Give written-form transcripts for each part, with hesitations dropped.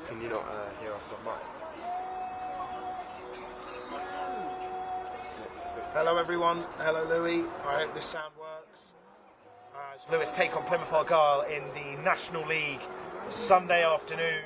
Can you not hear us on mic? Hello everyone, hello Louis, I hope this sound works. It's Lewes take on Plymouth Argyle in the National League Sunday afternoon.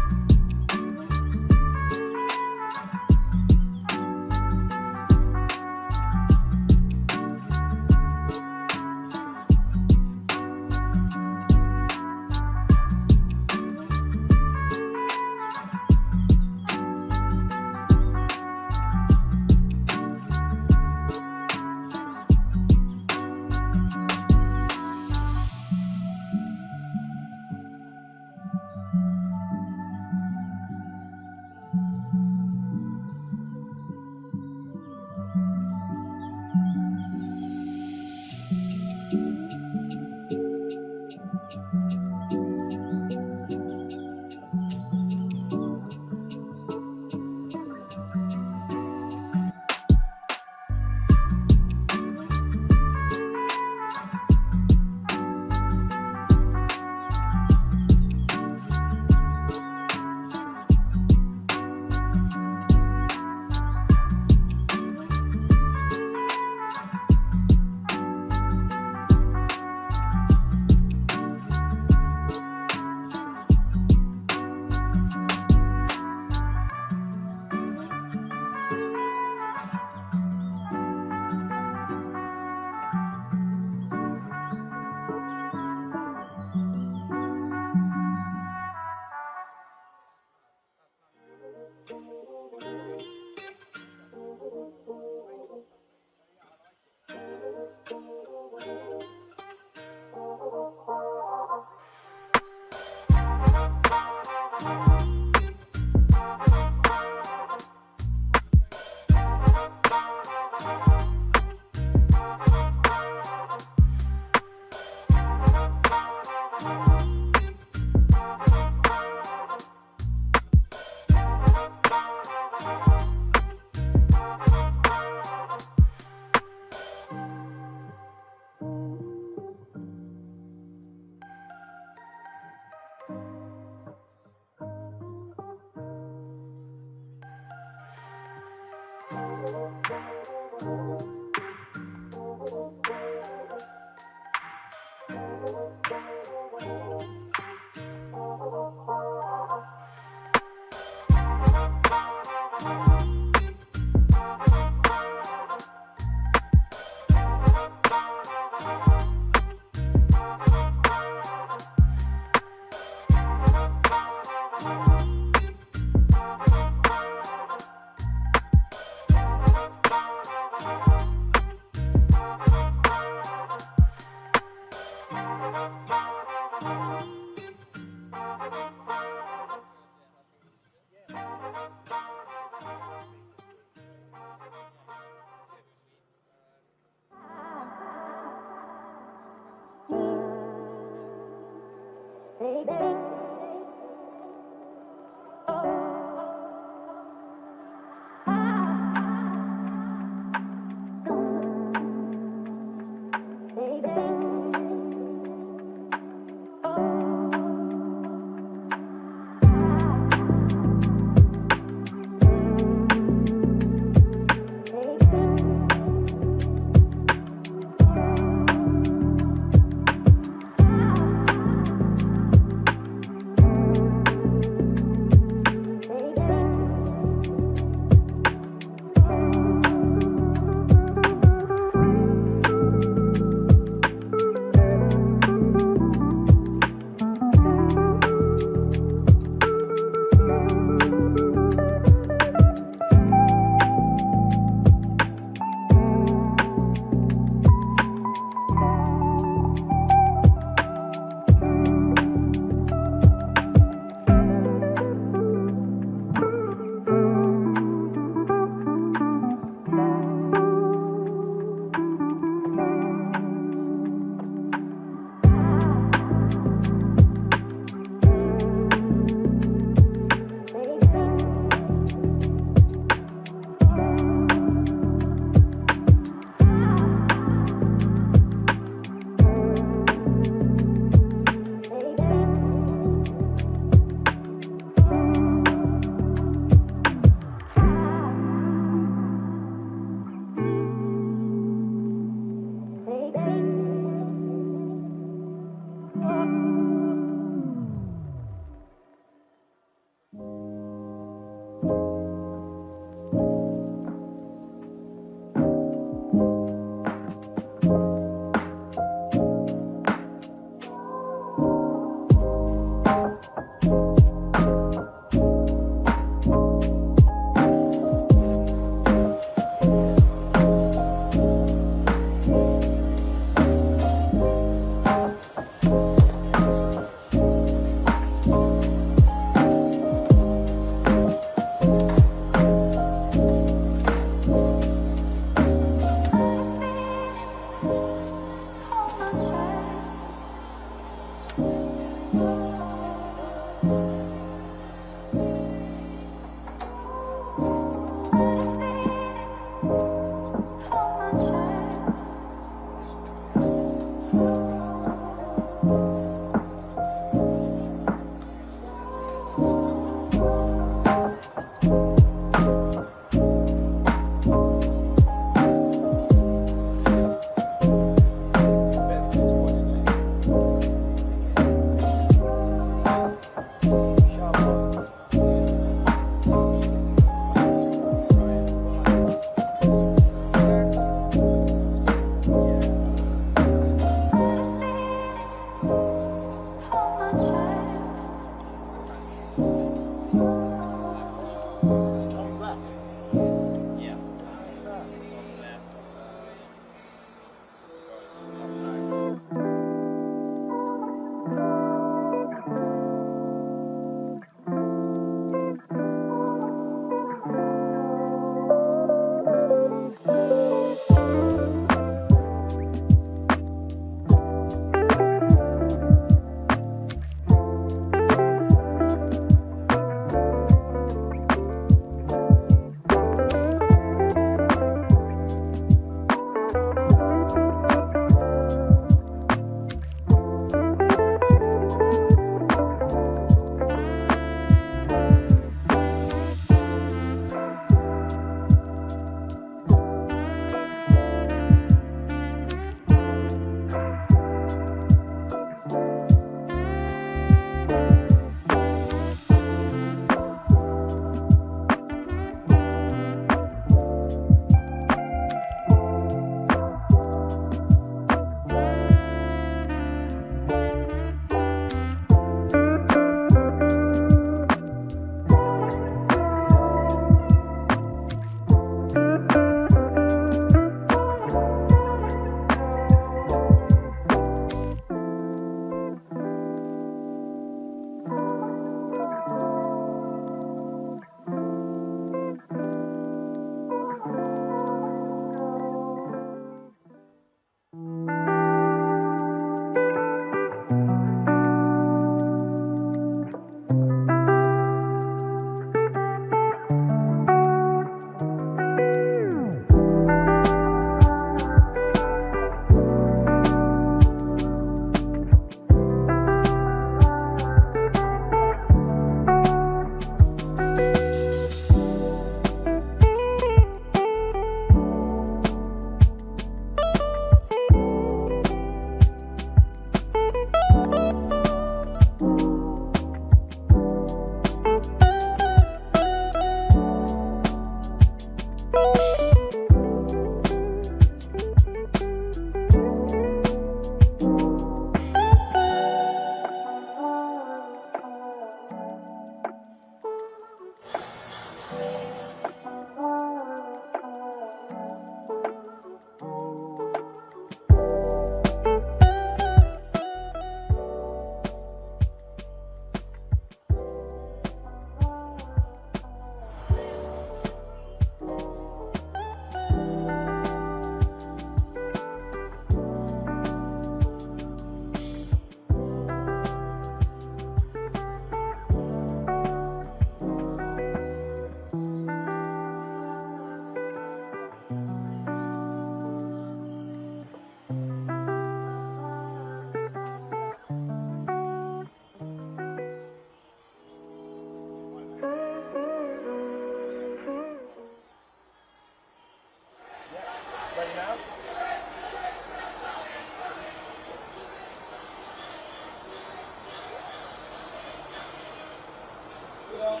Well,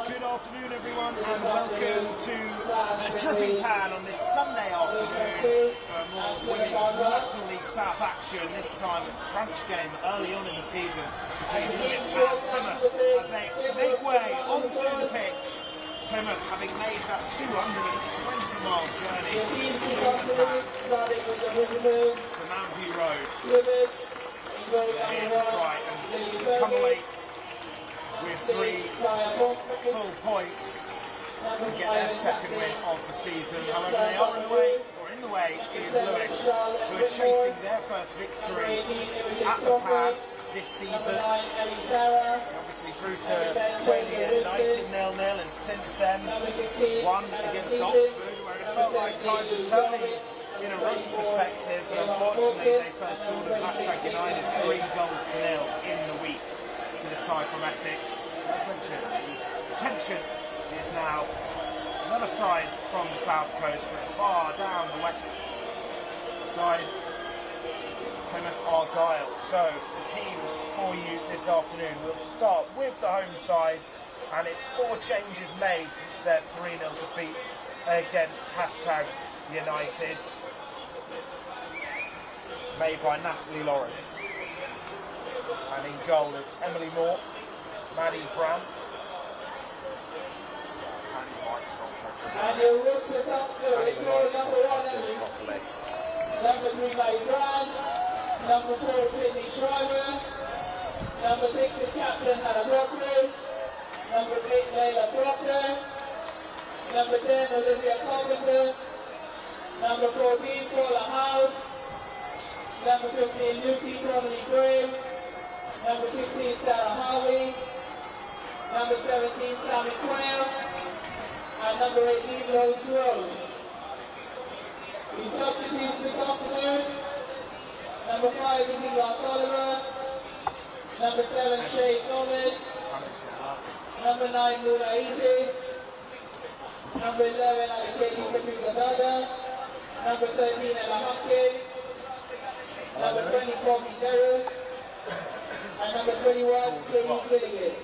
good afternoon everyone and welcome to the Dripping Pan on this Sunday afternoon for more Women's National League South action, this time crunch game early on in the season between Lewes and Plymouth as they make way onto the pitch. Plymouth having made that 220-mile journey to Mount View Road. They're here to try and come away with 3 full points and get their second win of the season. However, they are in the way is Lewes, who are chasing their first victory at the Pan this season. They obviously drew to Argyle United 0-0 and since then won against Oxford, where it felt like times were turning in a Rugby perspective, but unfortunately they fell short of #United 3-0 in the week to the side from Essex. As mentioned, the tension is now another side from the south coast, but far down the west side it's Plymouth Argyle. So the teams for you this afternoon, we'll start with the home side, and it's 4 changes made since their 3-0 defeat against #United, made by Natalie Lawrence. And in goal is Emily Moore, Maddie Brandt, Number 3 Maddie Brandt, number 4 Sydney Schreiber, number 6 the captain Hannah Brockley, number 8 Layla Proctor, number 10 Olivia Carpenter, number 14 Paula House, number 15 Lucy Connolly Gray, number 16 Sarah Harvey, number 17 Sammy Quayle, and number 18 Rose Rose. The substitutes this afternoon: number 5 is Inglar Sullivan, number 7 Shay Gomez, number 9 Luna Easy, number 11 Katie Kapuka, number 13 Ella Hunkin, number 20 Bobby Derrick, and number 21 Katie Gilligan.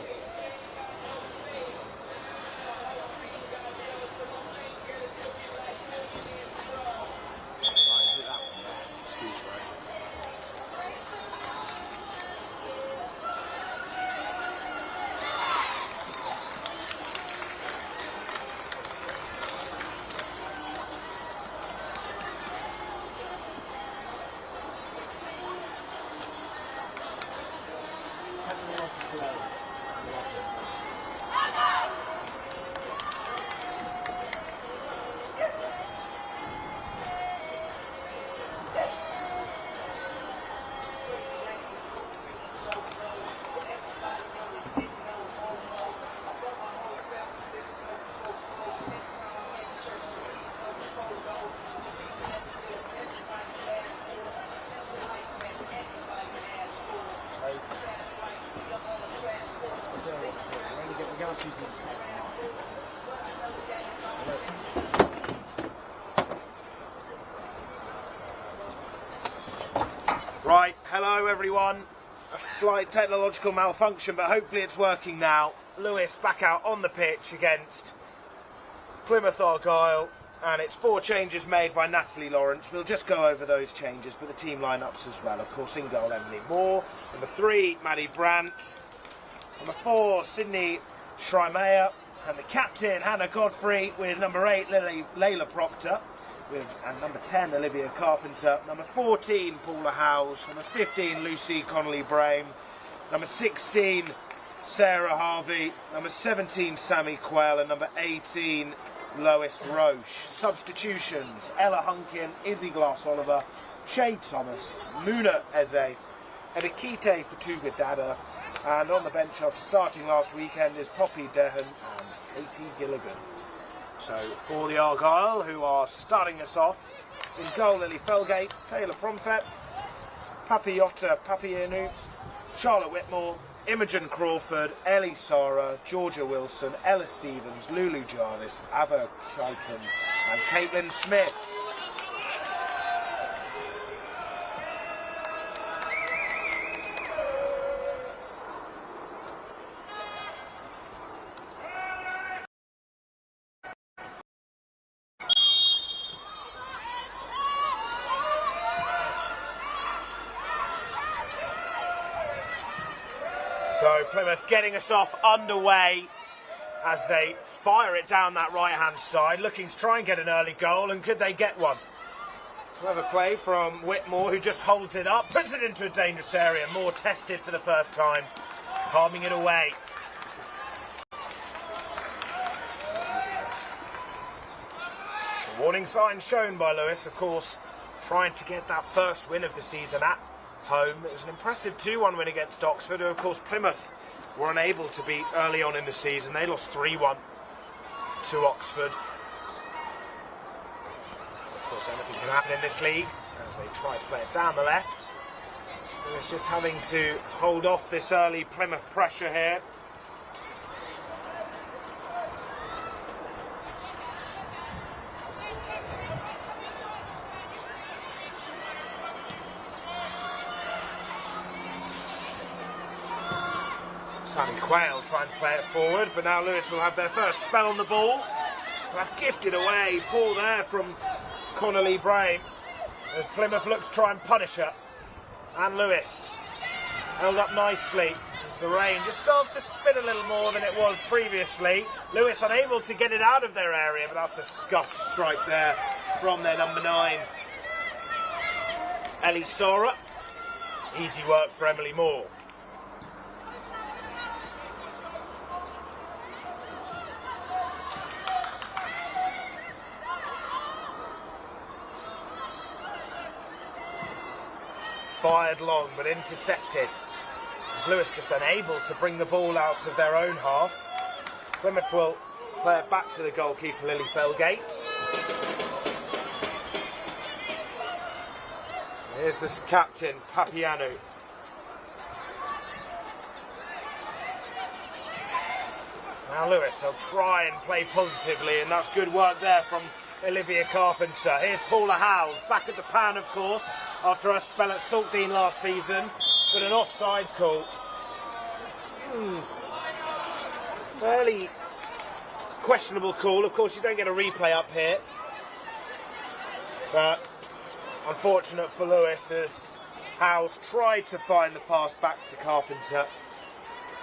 Right, hello everyone. A slight technological malfunction, but hopefully it's working now. Lewes back out on the pitch against Plymouth Argyle, and it's 4 changes made by Natalie Lawrence. We'll just go over those changes, but the team lineups as well. Of course, in goal, Emily Moore. Number 3, Maddie Brandt. Number 4, Sydney Schreiber. And the captain, Hannah Godfrey, with number 8, Layla Proctor. And number 10, Olivia Carpenter. Number 14, Paula Howes. Number 15, Lucy Connolly Brame. Number 16, Sarah Harvey. Number 17, Sammy Quayle. And number 18, Lois Roche. Substitutions: Ella Hunkin, Izzy Glass-Oliver, Shay Thomas, Muna Eze, Edikite Fatuga Dada. And on the bench after starting last weekend is Poppy Dehan and Katie Gilligan. So for the Argyle, who are starting us off, in goal Lily Felgate, Taylor Promfet, Papiotta Papianu, Charlotte Whitmore, Imogen Crawford, Ellie Sara, Georgia Wilson, Ella Stevens, Lulu Jarvis, Ava Kleiken and Caitlin Smith. So Plymouth getting us off underway as they fire it down that right-hand side, looking to try and get an early goal, and could they get one? Clever play from Whitmore, who just holds it up, puts it into a dangerous area. Moore tested for the first time, palming it away. A warning sign shown by Lewes, of course, trying to get that first win of the season at home. It was an impressive 2-1 win against Oxford, who of course Plymouth were unable to beat early on in the season. They lost 3-1 to Oxford. Of course, anything can happen in this league as they try to play it down the left. Lewes just having to hold off this early Plymouth pressure here. Sammy Quayle trying to play it forward, but now Lewes will have their first spell on the ball. That's gifted away. Ball there from Connolly Brain as Plymouth looks to try and punish her. And Lewes held up nicely as the rain just starts to spin a little more than it was previously. Lewes unable to get it out of their area, but that's a scuffed strike there from their number 9, Ellie Sora. Easy work for Emily Moore. Fired long but intercepted as Lewes just unable to bring the ball out of their own half. Plymouth will play it back to the goalkeeper Lily Felgate. Here's the captain Papianu. Now Lewes, they'll try and play positively, and that's good work there from Olivia Carpenter. Here's Paula Howes, back at the pan of course, after her spell at Saltdean last season, but an offside call. Fairly questionable call. Of course, you don't get a replay up here, but unfortunate for Lewes as Howes tried to find the pass back to Carpenter.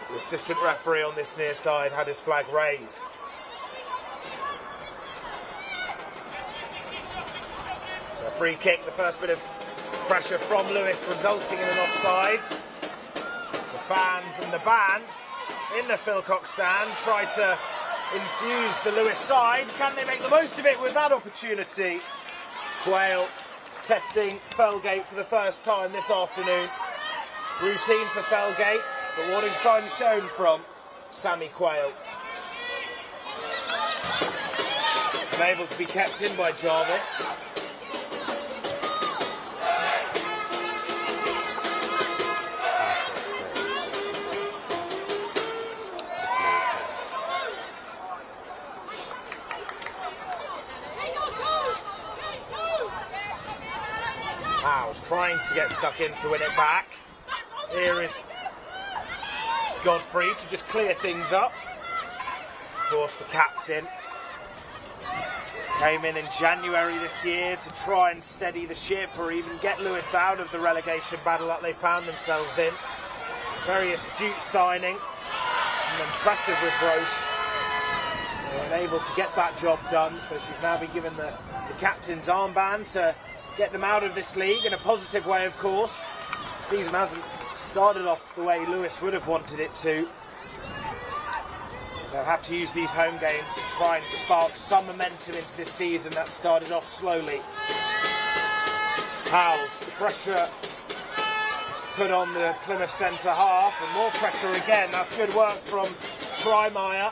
The assistant referee on this near side had his flag raised. So a free kick, the first bit of pressure from Lewes resulting in an offside. It's the fans and the band in the Philcock stand try to infuse the Lewes side. Can they make the most of it with that opportunity? Quayle testing Felgate for the first time this afternoon. Routine for Felgate, but warning signs shown from Sammy Quayle. Unable to be kept in by Jarvis. Howes trying to get stuck in to win it back. Here is Godfrey to just clear things up. Of course, the captain came in January this year to try and steady the ship or even get Lewes out of the relegation battle that they found themselves in. Very astute signing and impressive with Roche. They were able to get that job done, so she's now been given the captain's armband to get them out of this league in a positive way, of course. The season hasn't started off the way Lewes would have wanted it to. They'll have to use these home games to try and spark some momentum into this season that started off slowly. Howes, pressure put on the Plymouth centre half, and more pressure again. That's good work from Treimeyer.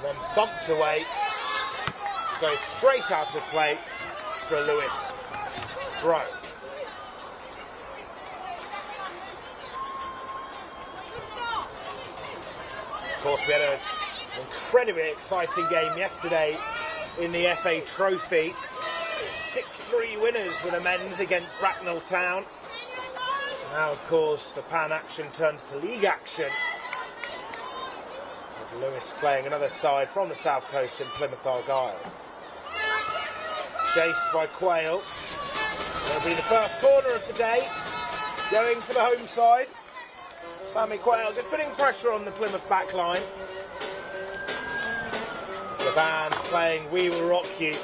Then thumped away. Goes straight out of play for a Lewes throw. Of course, we had an incredibly exciting game yesterday in the FA Trophy. 6-3 winners with the men's against Bracknell Town. Now, of course, the pan action turns to league action, with Lewes playing another side from the south coast in Plymouth Argyle. Chased by Quayle. It'll be the first corner of the day, going for the home side. Sammy Quayle just putting pressure on the Plymouth back line. The band playing We Will Rock You,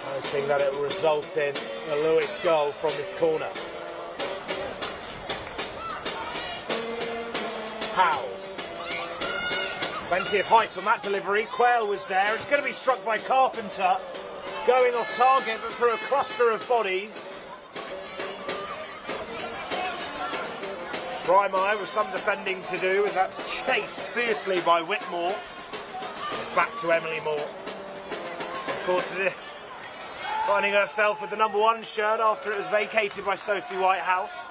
hoping that it will result in a Lewes goal from this corner. Howes. Plenty of height on that delivery. Quayle was there. It's going to be struck by Carpenter, going off target but through a cluster of bodies. Rymer with some defending to do as that's chased fiercely by Whitmore. It's back to Emily Moore. Of course, finding herself with the number 1 shirt after it was vacated by Sophie Whitehouse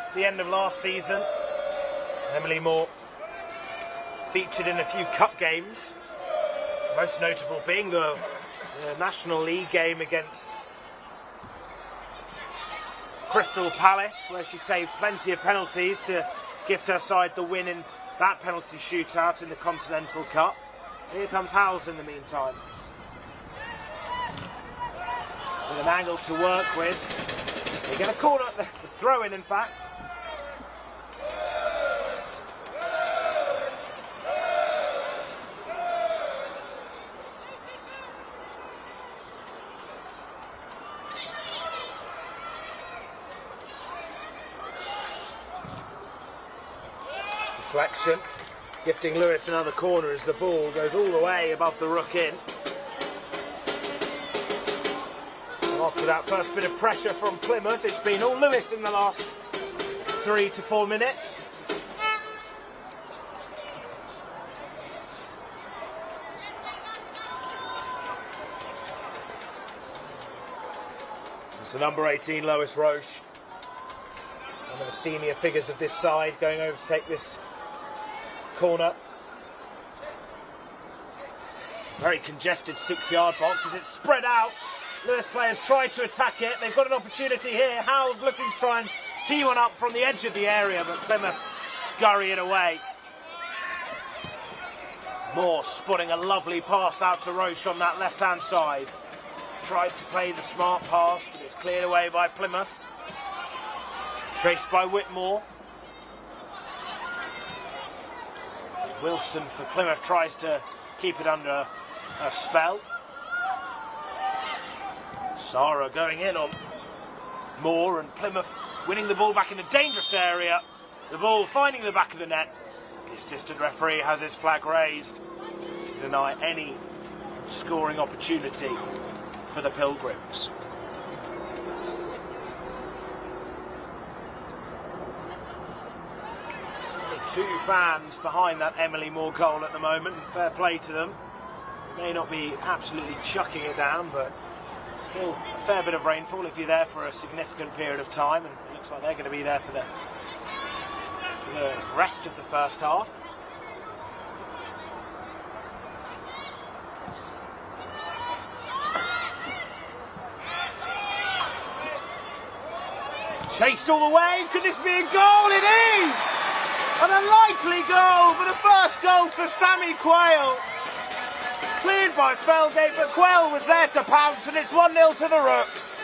at the end of last season. Emily Moore featured in a few cup games, most notable being the National League game against Crystal Palace, where she saved plenty of penalties to gift her side the win in that penalty shootout in the Continental Cup. Here comes Howes in the meantime, with an angle to work with. They get a corner, the throw in fact. Deflection, gifting Lewes another corner as the ball goes all the way above the ruck in. And after that first bit of pressure from Plymouth, it's been all Lewes in the last 3 to 4 minutes. It's the number 18, Lois Roche, one of the senior figures of this side, going over to take this corner. Very congested 6-yard box as it's spread out. Lewes players try to attack it. They've got an opportunity here. Howes looking to try and tee one up from the edge of the area, but Plymouth scurry it away. Moore spotting a lovely pass out to Roche on that left-hand side. Tries to play the smart pass, but it's cleared away by Plymouth. Traced by Whitmore. Wilson for Plymouth tries to keep it under a spell. Sarah going in on Moore, and Plymouth winning the ball back in a dangerous area. The ball finding the back of the net. The assistant referee has his flag raised to deny any scoring opportunity for the Pilgrims. Two fans behind that Emily Moore goal at the moment, and fair play to them. May not be absolutely chucking it down, but still a fair bit of rainfall if you're there for a significant period of time, and it looks like they're going to be there for the rest of the first half. Chased all the way, could this be a goal? It is! An unlikely goal, but a first goal for Sammy Quayle. Cleared by Felgate, but Quayle was there to pounce, and it's 1-0 to the Rooks.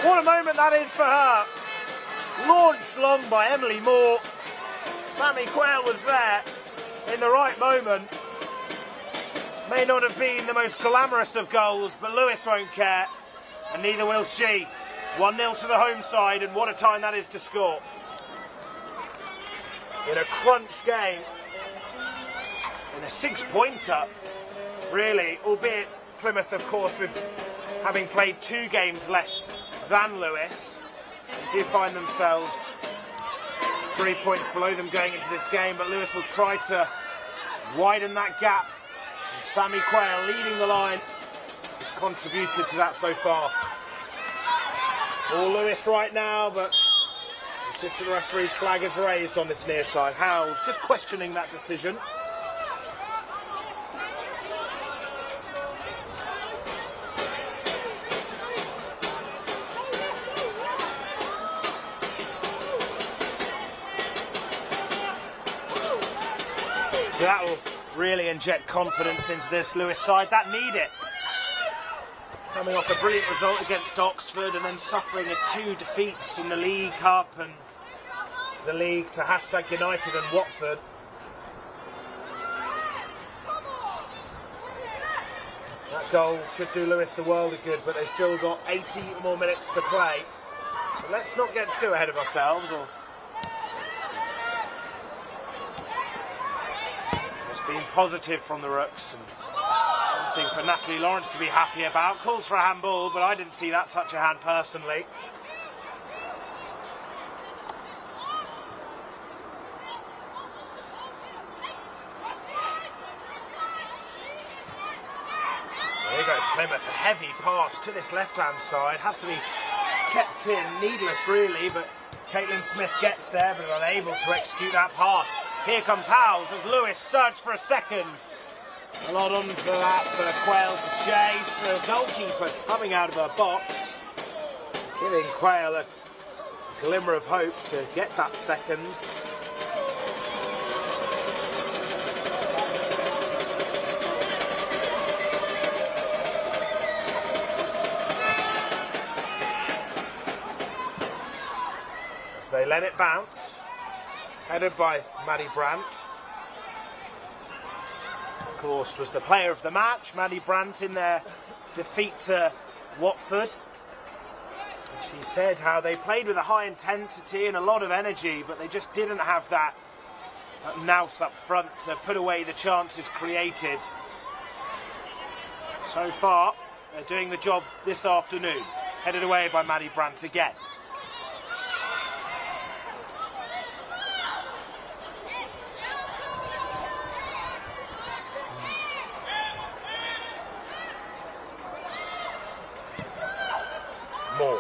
What a moment that is for her. Launched long by Emily Moore. Sammy Quayle was there in the right moment. May not have been the most glamorous of goals, but Lewes won't care, and neither will she. 1-0 to the home side, and what a time that is to score. In a crunch game, in a 6-pointer, really, albeit Plymouth, of course, with having played 2 games less than Lewes, do find themselves 3 points below them going into this game, but Lewes will try to widen that gap. Sammy Quayle leading the line has contributed to that so far. All Lewes right now, but the assistant referee's flag is raised on this near side. Howes just questioning that decision. So that will really inject confidence into this Lewes side that need it. Coming off a brilliant result against Oxford and then suffering 2 defeats in the League Cup and the league to #United and Watford. That goal should do Lewes the world of good, but they've still got 80 more minutes to play. So let's not get too ahead of ourselves. It's been positive from the Rooks and something for Natalie Lawrence to be happy about. Calls for a handball, but I didn't see that touch of hand personally. There you go, Plymouth, a heavy pass to this left-hand side. Has to be kept in, needless really, but Caitlin Smith gets there, but unable to execute that pass. Here comes Howes as Lewes search for a second. A lot on for that for Quayle to chase. The goalkeeper coming out of her box, giving Quayle a glimmer of hope to get that second. As they let it bounce, headed by Maddie Brandt. Of course, was the player of the match, Maddie Brandt, in their defeat to Watford. And she said how they played with a high intensity and a lot of energy, but they just didn't have that nous up front to put away the chances created. So far, they're doing the job this afternoon. Headed away by Maddie Brandt again. Moore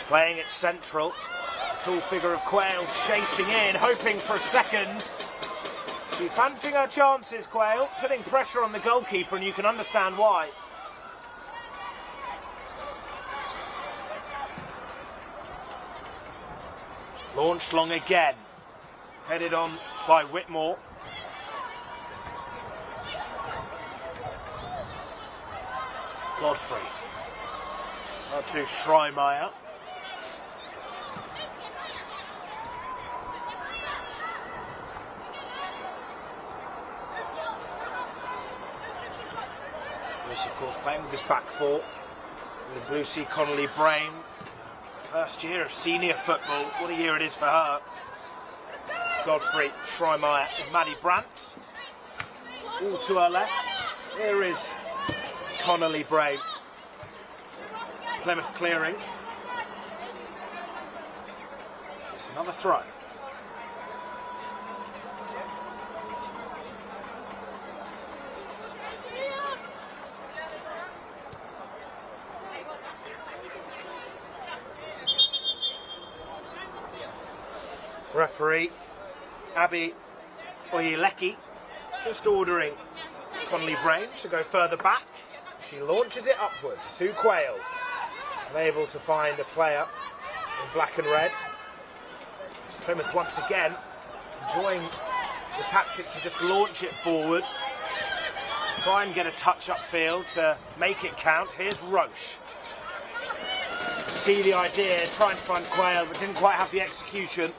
playing it central. The tall figure of Quayle chasing in, hoping for a second. She's fancying her chances, Quayle, putting pressure on the goalkeeper, and you can understand why. Launched long again. Headed on by Whitmore. Godfrey. Out to Schreimeyer. This, of course, playing with his back four with Lucy Connolly-Brain. First year of senior football. What a year it is for her. Godfrey, Schreimeyer and Maddie Brandt. All to her left. Here is Connolly-Brain. Plymouth clearing. It's another throw. Referee Abby Oyelecki just ordering Connolly-Brain to go further back. She launches it upwards to Quayle. Unable to find a player in black and red. Plymouth once again enjoying the tactic to just launch it forward. Try and get a touch upfield to make it count. Here's Roche. See the idea, trying to find Quayle, but didn't quite have the execution.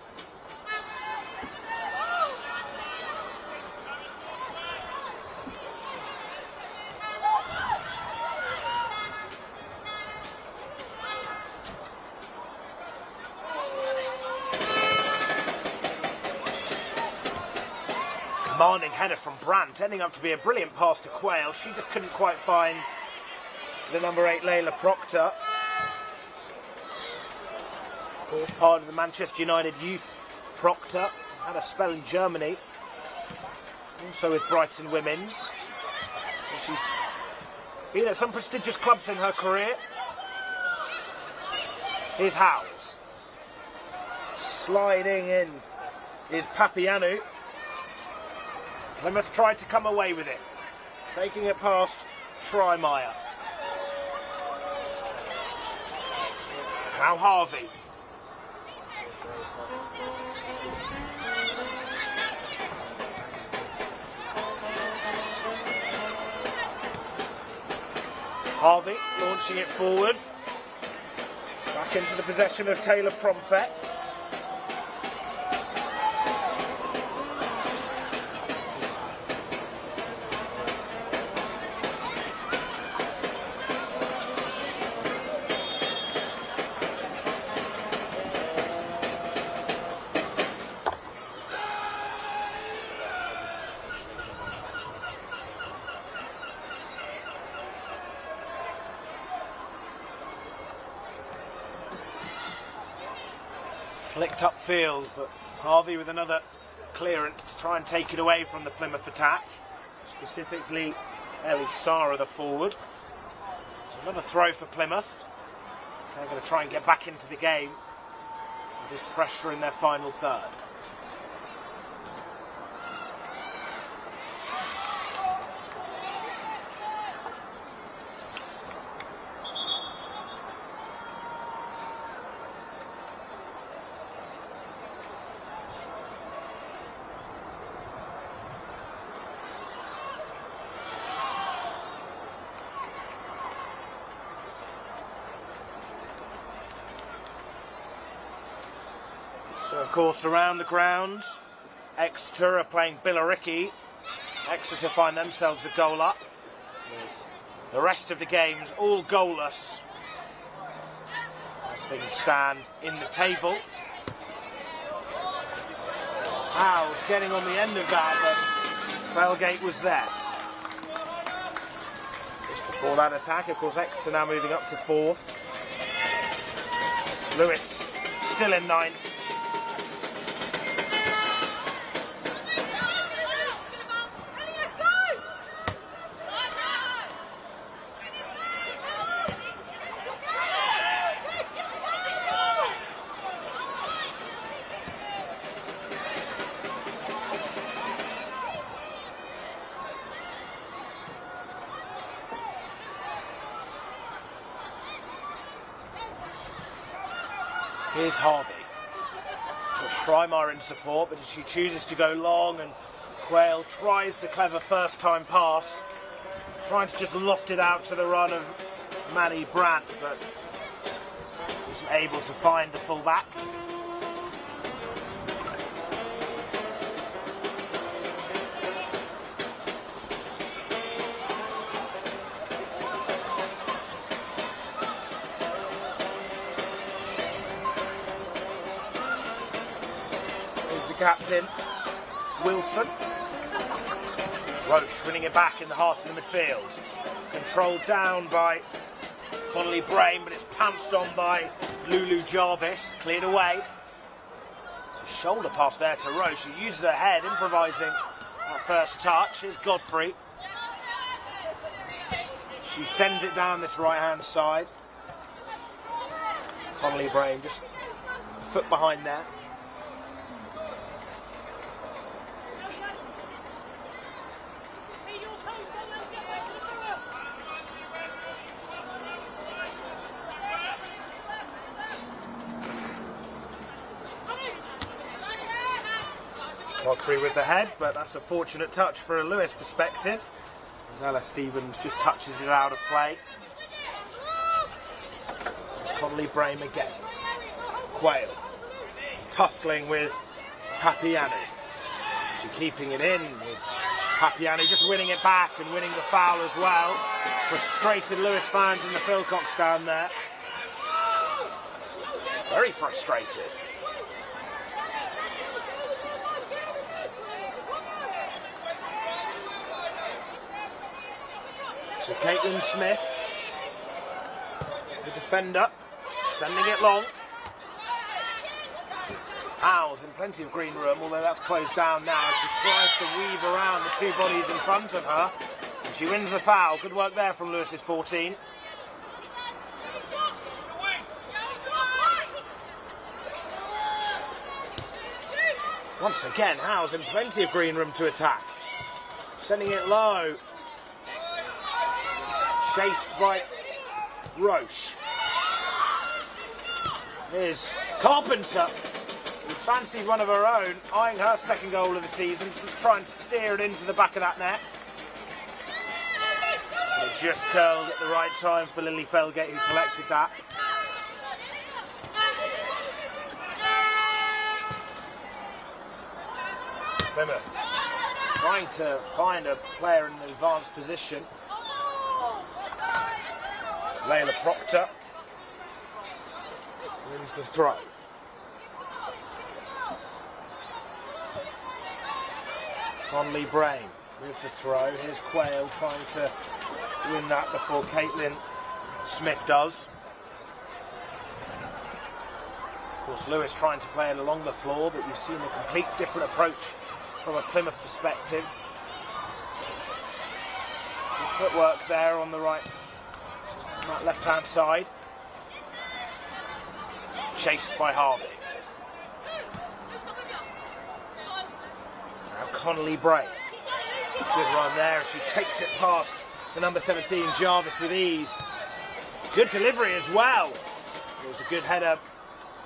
Commanding header from Brandt, ending up to be a brilliant pass to Quayle. She just couldn't quite find the number 8, Layla Proctor. Of course, part of the Manchester United youth Proctor. Had a spell in Germany. Also with Brighton Women's. So she's been at some prestigious clubs in her career. Here's Howes. Sliding in is Papianou. Plymouth tried to come away with it, taking it past Schreimeyer. Now Harvey. Harvey launching it forward. Back into the possession of Taylor Promfet. Flicked upfield, but Harvey with another clearance to try and take it away from the Plymouth attack, specifically Ellie Sara, the forward. So another throw for Plymouth. They're going to try and get back into the game with this pressure in their final third. So of course around the ground, Exeter are playing Billericay. Exeter find themselves a goal up, with the rest of the games all goalless as things stand in the table. Howes getting on the end of that, but Felgate was there. Just before that attack, of course, Exeter now moving up to 4th. Lewes still in 9th. Here's Harvey. Schreimer in support, but she chooses to go long, and Quayle tries the clever first time pass, trying to just loft it out to the run of Manny Brandt, but wasn't able to find the fullback. Captain Wilson. Roche winning it back in the heart of the midfield. Controlled down by Connolly Brain, but it's pounced on by Lulu Jarvis. Cleared away. Shoulder pass there to Roche, who uses her head, improvising that first touch. Here's Godfrey. She sends it down this right-hand side. Connolly Brain just a foot behind there. Godfrey with the head, but that's a fortunate touch for a Lewes perspective. As Ella Stevens just touches it out of play. It's Connolly Brame again. Quayle tussling with Papianu. She keeping it in with Papianu just winning it back and winning the foul as well. Frustrated Lewes fans in the Philcock stand there. Very frustrated. So Caitlin Smith, the defender, sending it long. Howes in plenty of green room, although that's closed down now. She tries to weave around the two bodies in front of her, and she wins the foul. Good work there from Lewes's 14. Once again, Howes in plenty of green room to attack. Sending it low. Chased by Roche. Here's Carpenter, who fancied one of her own, eyeing her second goal of the season, just trying to steer it into the back of that net. But a just curled at the right time for Lily Felgate, who collected that. Plymouth trying to find a player in an advanced position. Layla Proctor wins the throw. Conley Brain with the throw. Here's Quayle trying to win that before Caitlin Smith does. Of course, Lewes trying to play it along the floor, but you've seen a complete different approach from a Plymouth perspective. The footwork there on the right, on that left-hand side. Chased by Harvey. Now Connolly Bray. Good run there. She takes it past the number 17, Jarvis, with ease. Good delivery as well. It was a good header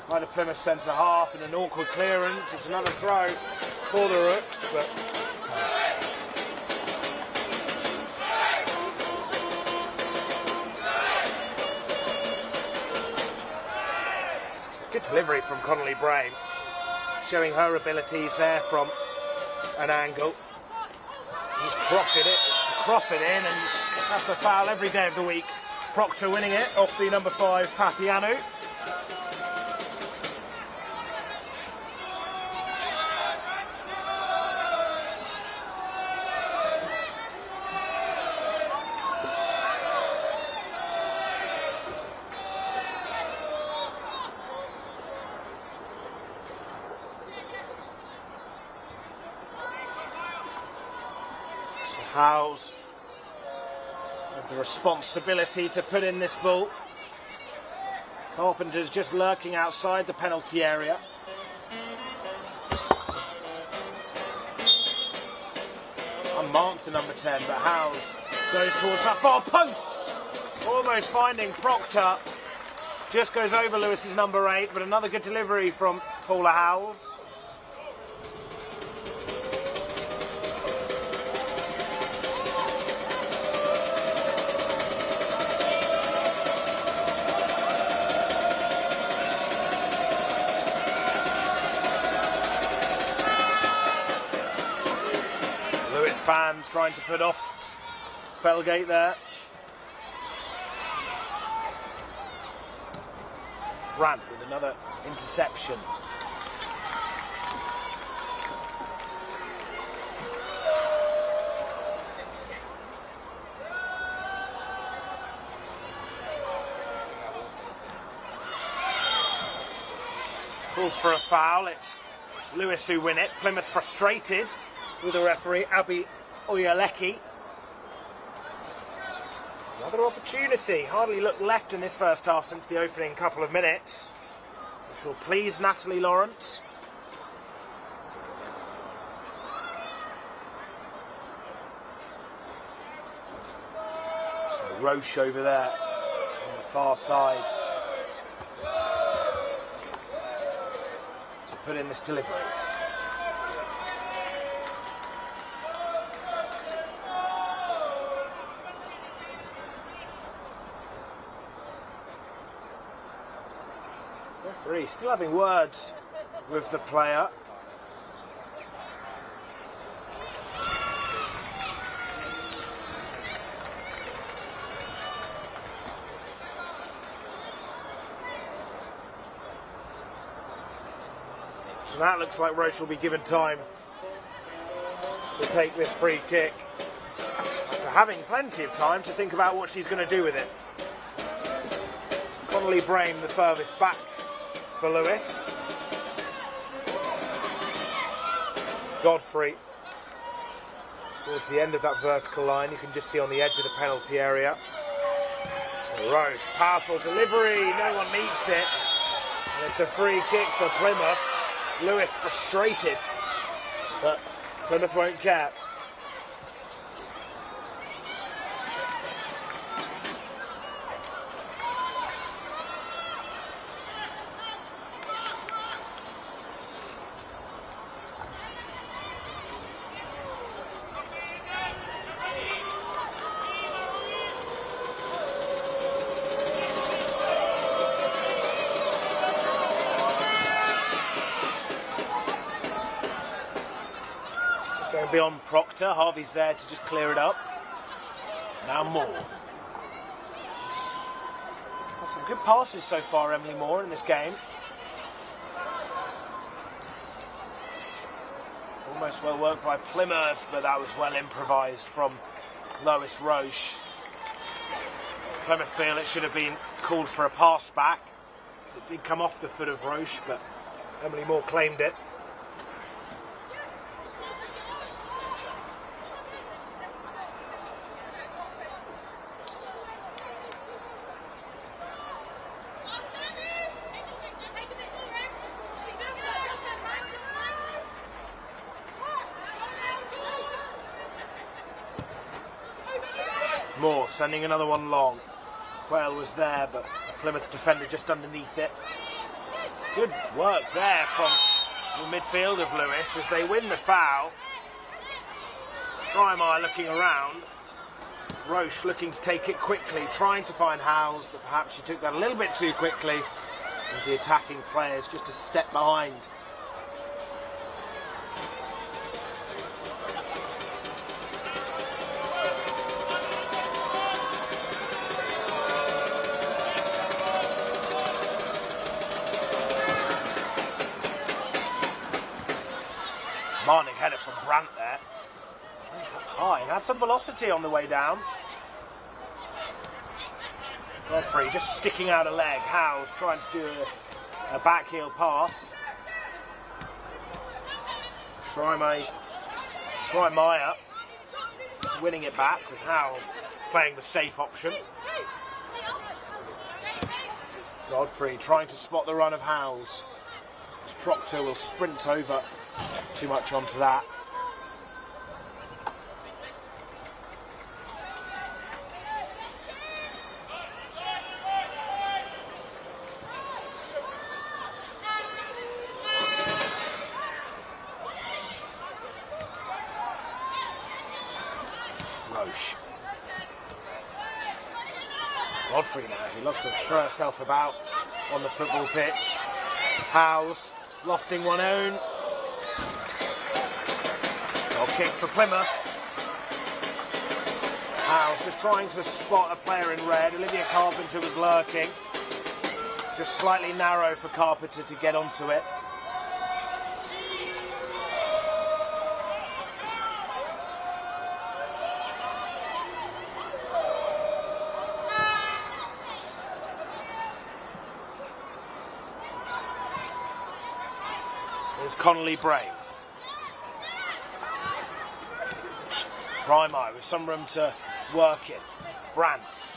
by the Plymouth centre half and an awkward clearance. It's another throw for the Rooks, but good delivery from Connolly Brain, showing her abilities there from an angle. Just cross it in, and that's a foul every day of the week. Proctor winning it off the number 5, Papianu. Howes have the responsibility to put in this ball. Carpenter's just lurking outside the penalty area. Unmarked the number 10, but Howes goes towards that far post. Almost finding Proctor. Just goes over Lewis's number 8, but another good delivery from Paula Howes. Fans trying to put off Felgate there. Rand with another interception. Calls for a foul. It's Lewes who win it. Plymouth frustrated with the referee, Abby Oyaleki. Another opportunity. Hardly looked left in this first half since the opening couple of minutes, which will please Natalie Lawrence. So Roche over there on the far side to put in this delivery. Referee still having words with the player. So that looks like Roche will be given time to take this free kick, after having plenty of time to think about what she's going to do with it. Connolly Brain the furthest back for Lewes. Godfrey towards the end of that vertical line. You can just see on the edge of the penalty area. So Roche, powerful delivery, no one meets it. And it's a free kick for Plymouth. Lewes frustrated, but Plymouth won't care. Might be on Proctor. Harvey's there to just clear it up. Now Moore. Got some good passes so far, Emily Moore, in this game. Almost well worked by Plymouth, but that was well improvised from Lewes Roche. Plymouth feel it should have been called for a pass back. It did come off the foot of Roche, but Emily Moore claimed it. Moore sending another one long. Quayle was there, but the Plymouth defender just underneath it. Good work there from the midfield of Lewes as they win the foul. Dreimeyer looking around. Roche looking to take it quickly, trying to find Howes, but perhaps she took that a little bit too quickly. With the attacking players just a step behind. Marning header from Brandt there. High, had some velocity on the way down. Godfrey just sticking out a leg. Howes trying to do a backheel pass. Dreimeyer winning it back with Howes playing the safe option. Godfrey trying to spot the run of Howes. As Proctor will sprint over. Too much onto that. Roche. Godfrey now, he loves to throw herself about on the football pitch. Howes lofting one own. Kick for Plymouth. Howes just trying to spot a player in red. Olivia Carpenter was lurking. Just slightly narrow for Carpenter to get onto it. There's Connolly Bray. Dreimeyer with some room to work it. Brandt.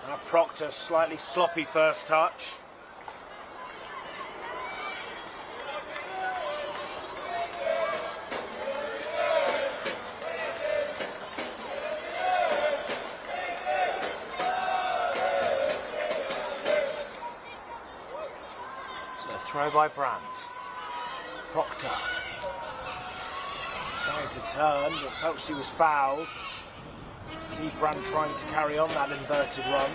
Now Proctor, slightly sloppy first touch. So a throw by Brandt. Proctor. Trying to turn, but felt she was fouled. See Brandt trying to carry on that inverted run.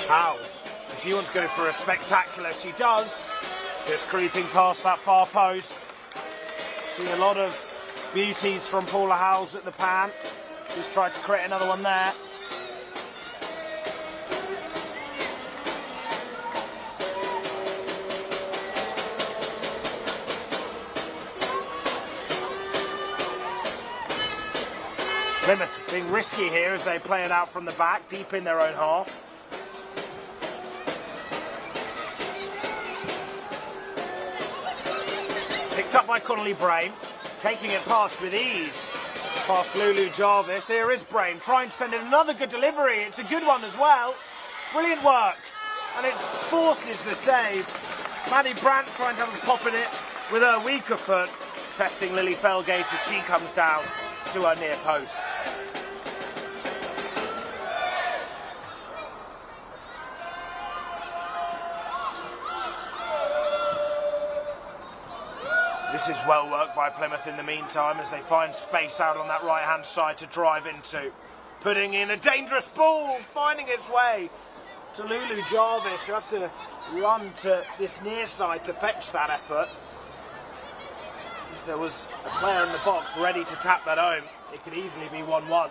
Howes, she wants to go for a spectacular, she does. Just creeping past that far post. See a lot of beauties from Paula Howes at the pan. Just tried to create another one there. Plymouth being risky here as they play it out from the back, deep in their own half. Picked up by Connolly Brain, taking it past with ease. Past Lulu Jarvis. Here is Brain trying to send in another good delivery. It's a good one as well. Brilliant work. And it forces the save. Maddie Brandt trying to have a pop in it with her weaker foot. Testing Lily Felgate as she comes down to her near post. This is well worked by Plymouth in the meantime as they find space out on that right-hand side to drive into. Putting in a dangerous ball, finding its way to Lulu Jarvis, who has to run to this near side to fetch that effort. If there was a player in the box ready to tap that home, it could easily be 1-1.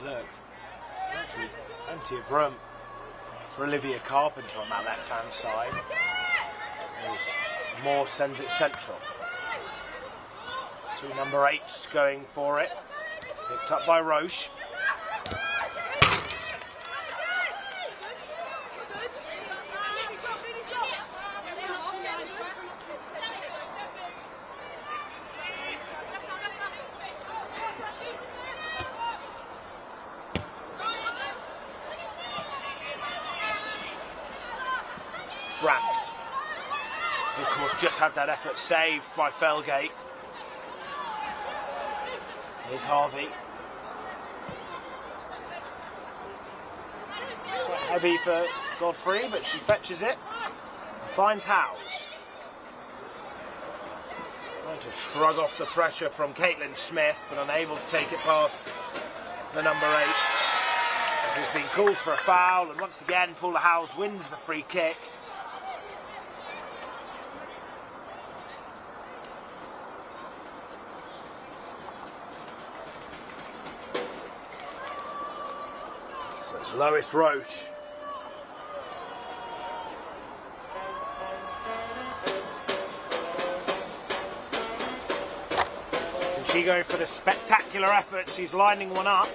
Look, actually plenty of room for Olivia Carpenter on that left-hand side. There's more sends it central. Two number 8s going for it. Picked up by Roche. Rams, of course, just had that effort saved by Felgate. Here's Harvey. Quite heavy for Godfrey, but she fetches it. Finds Howes. Trying to shrug off the pressure from Caitlin Smith, but unable to take it past the number 8. As there's been calls for a foul, and once again, Paula Howes wins the free kick. So it's Lois Roche. And she going for the spectacular effort. She's lining one up.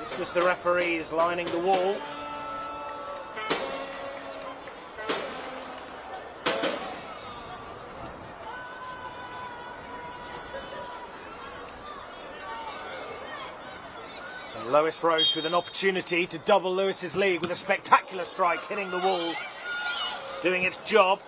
It's just the referee is lining the wall. Lois Roche with an opportunity to double Lewis's lead with a spectacular strike, hitting the wall, doing its job.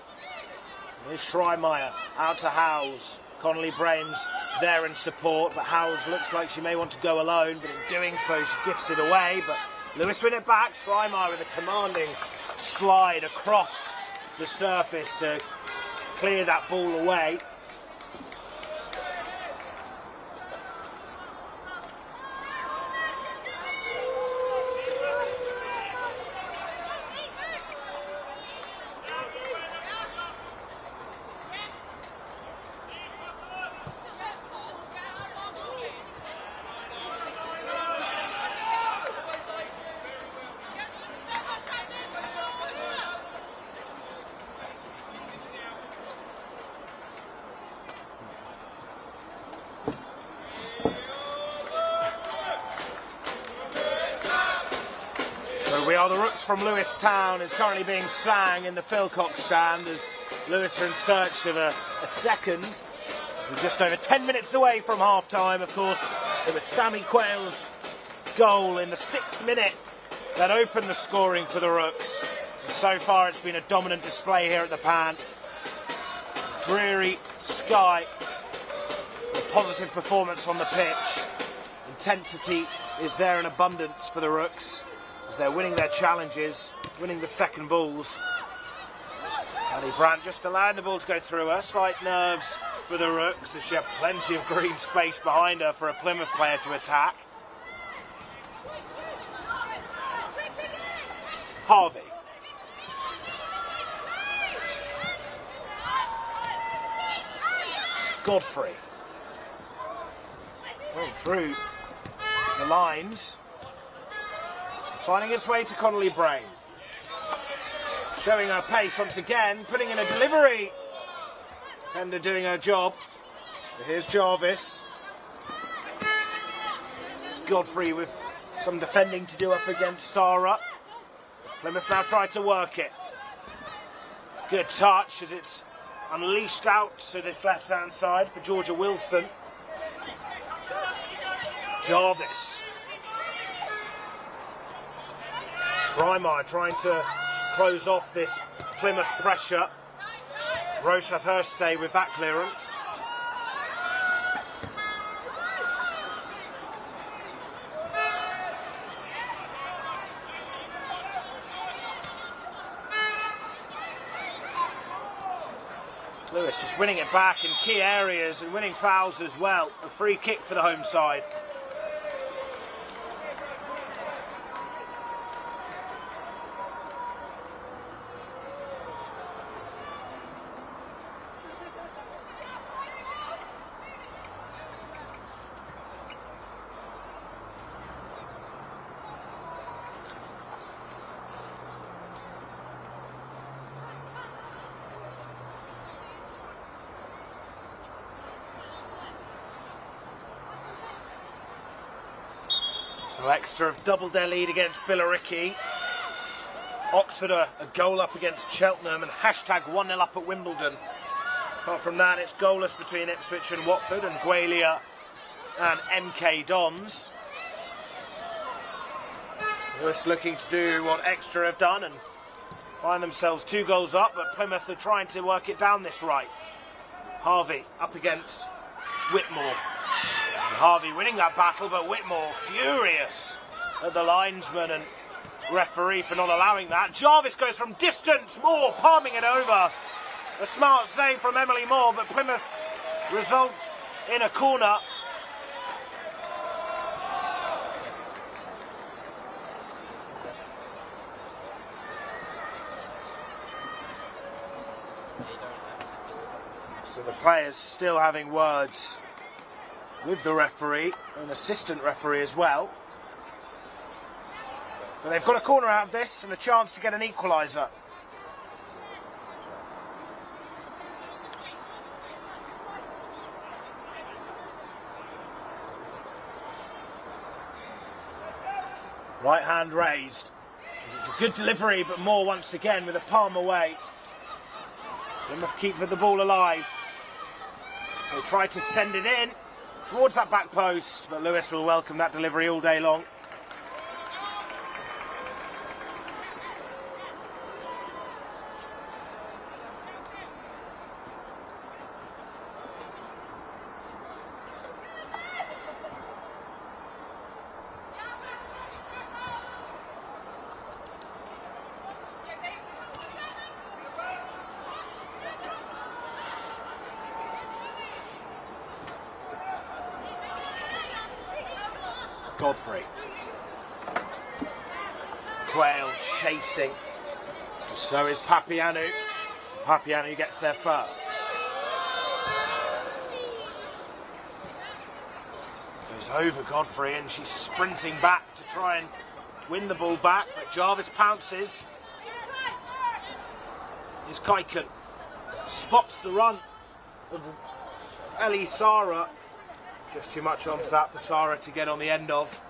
Here's Schreimeyer out to Howes. Connolly Brains there in support, but Howes looks like she may want to go alone, but in doing so she gifts it away. But Lewes win it back. Schreimeyer with a commanding slide across the surface to clear that ball away. We Are the Rooks from Lewistown is currently being sang in the Philcox stand as Lewes are in search of a second. We're just over 10 minutes away from half-time. Of course, it was Sammy Quayle's goal in the 6th minute that opened the scoring for the Rooks. And so far it's been a dominant display here at the Pan. Dreary sky, a positive performance on the pitch. Intensity is there in abundance for the Rooks, as they're winning their challenges, winning the second balls. Annie Brandt just allowing the ball to go through her. Slight nerves for the Rooks as she had plenty of green space behind her for a Plymouth player to attack. Harvey. Godfrey. Going through the lines. Finding its way to Connolly Brain. Showing her pace once again, putting in a delivery. Defender doing her job. But here's Jarvis. Godfrey with Some defending to do up against Sarah. Plymouth now try to work it. Good touch as it's unleashed out to this left-hand side for Georgia Wilson. Jarvis. Trimar trying to close off this Plymouth pressure. Roche has her say with that clearance. Lewes just winning it back in key areas and winning fouls as well. A free kick for the home side. So Exeter have doubled their lead against Billericay. Oxford a goal up against Cheltenham and hashtag 1-0 up at Wimbledon. Apart from that, it's goalless between Ipswich and Watford and Gwalior and MK Dons. Lewes looking to do what Exeter have done and find themselves 2 goals up, but Plymouth are trying to work it down this right. Harvey up against Whitmore. Harvey winning that battle, but Whitmore furious at the linesman and referee for not allowing that. Jarvis goes from distance, Moore palming it over. A smart save from Emily Moore, but Plymouth results in a corner. So the players still having words with the referee, an assistant referee as well. But they've got a corner out of this and a chance to get an equaliser. Right hand raised. It's a good delivery, but Moore once again with a palm away. Plymouth keep the ball alive. They try to send it in towards that back post, but Lewes will welcome that delivery all day long. Godfrey. Quayle chasing. So is Papianou. Papianou gets there first. Goes over Godfrey and she's sprinting back to try and win the ball back, but Jarvis pounces. Is Kaiken. Spots the run of Ellie Sarah. Just too much onto that for Sarah to get on the end of.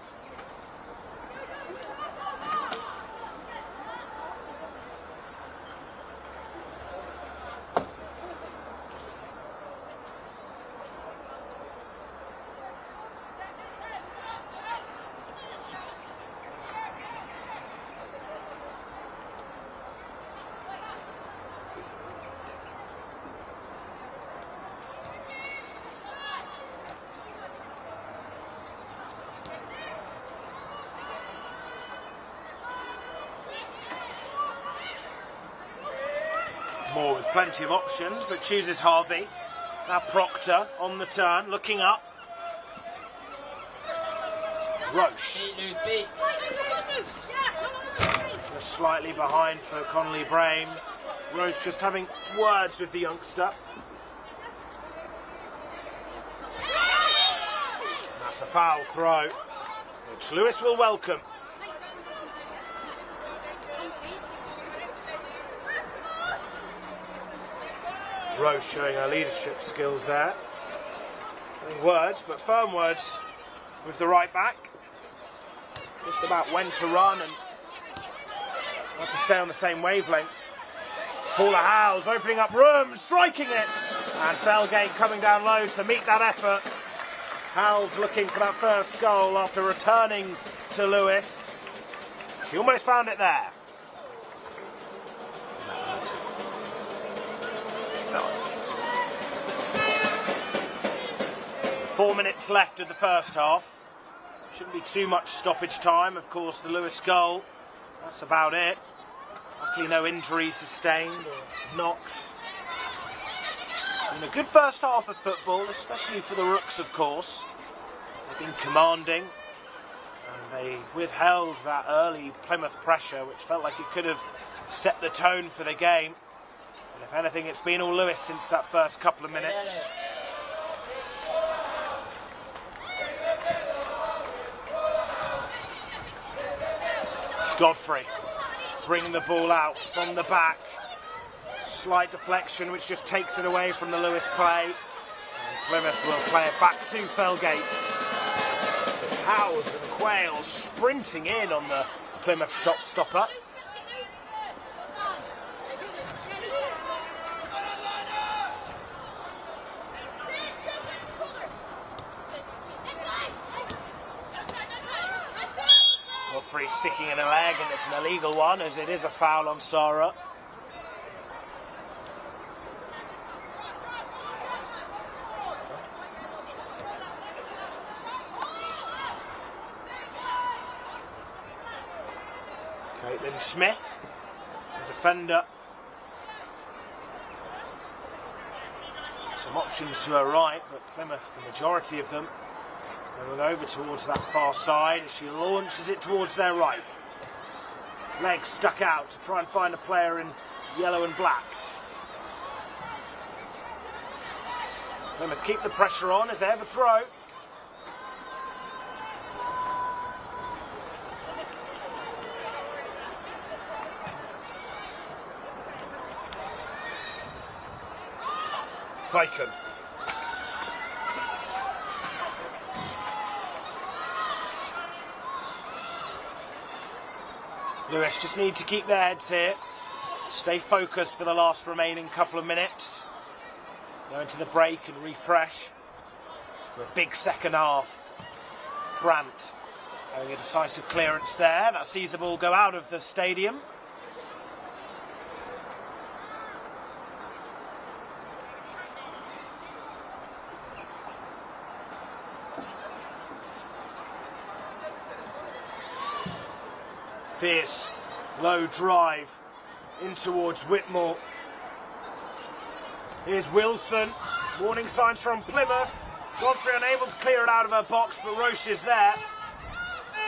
Moore with plenty of options, but chooses Harvey. Now Proctor on the turn, looking up. Roche. Just slightly behind for Connolly Brame. Roche just having words with the youngster. That's a foul throw, which Lewes will welcome. Rose showing her leadership skills there. Words, but firm words with the right back. just about when to run and want to stay on the same wavelength. Paula Howes opening up room, striking it, and Felgate coming down low to meet that effort. Howes looking for that first goal after returning to Lewes. She almost found it there. 4 minutes left of the first half. Shouldn't be too much stoppage time. Of course, the Lewes goal, that's about it. Luckily no injuries sustained or knocks. And a good first half of football, especially for the Rooks, of course. They've been commanding, and they withheld that early Plymouth pressure, which felt like it could have set the tone for the game. And if anything, it's been all Lewes since that first couple of minutes. Godfrey bringing the ball out from the back. Slight deflection which just takes it away from the Lewes play. And Plymouth will play it back to Felgate. Howes and Quayle sprinting in on the Plymouth shot stopper. Godfrey sticking in a leg, and it's an illegal one as it is a foul on Sarah. Caitlin Smith, the defender. Some options to her right, but Plymouth, the majority of them, going over towards that far side as she launches it towards their right. Legs stuck out to try and find a player in yellow and black. Plymouth keep the pressure on as they have a throw. Bacon. Lewes just need to keep their heads here. Stay focused for the last remaining couple of minutes. Go into the break and refresh for a big second half. Brandt having a decisive clearance there. That sees the ball go out of the stadium. Fierce, low drive in towards Whitmore. Here's Wilson. Warning signs from Plymouth. Godfrey unable to clear it out of her box, but Roche is there.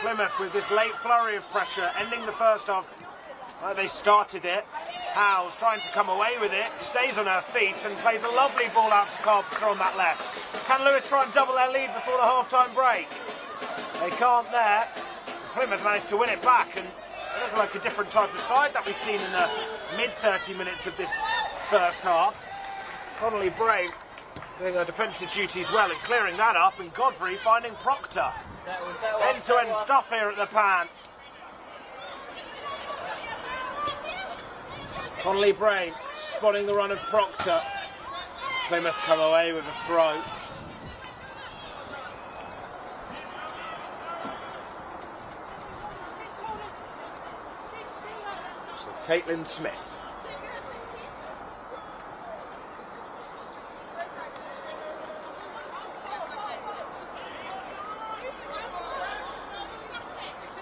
Plymouth with this late flurry of pressure, ending the first half like they started it. Howes trying to come away with it, stays on her feet and plays a lovely ball out to Carpenter on that left. Can Lewes try and double their lead before the half-time break? They can't there. Plymouth managed to win it back, and they look like a different type of side that we've seen in the mid-30 minutes of this first half. Connolly Bray doing her defensive duties well and clearing that up, and Godfrey finding Proctor. End-to-end stuff here at the pan. Connolly Bray spotting the run of Proctor. Plymouth come away with a throw. Caitlin Smith.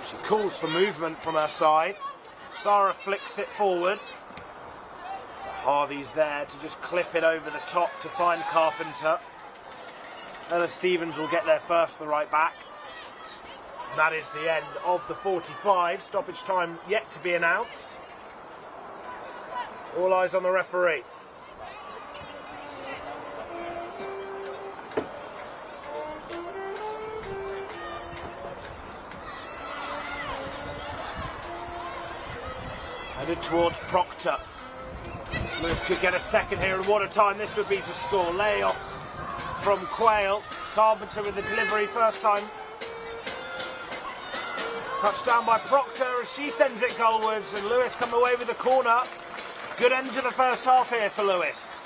She calls for movement from her side. Sarah flicks it forward. Harvey's there to just clip it over the top to find Carpenter. Ella Stevens will get there first, the right back. And that is the end of the 45. Stoppage time yet to be announced. All eyes on the referee. Headed towards Proctor. Lewes could get a second here, and what a time this would be to score. Layoff from Quayle. Carpenter with the delivery, first time Touchdown by Proctor as she sends it goalwards, and Lewes come away with the corner. Good end to the first half here for Lewes.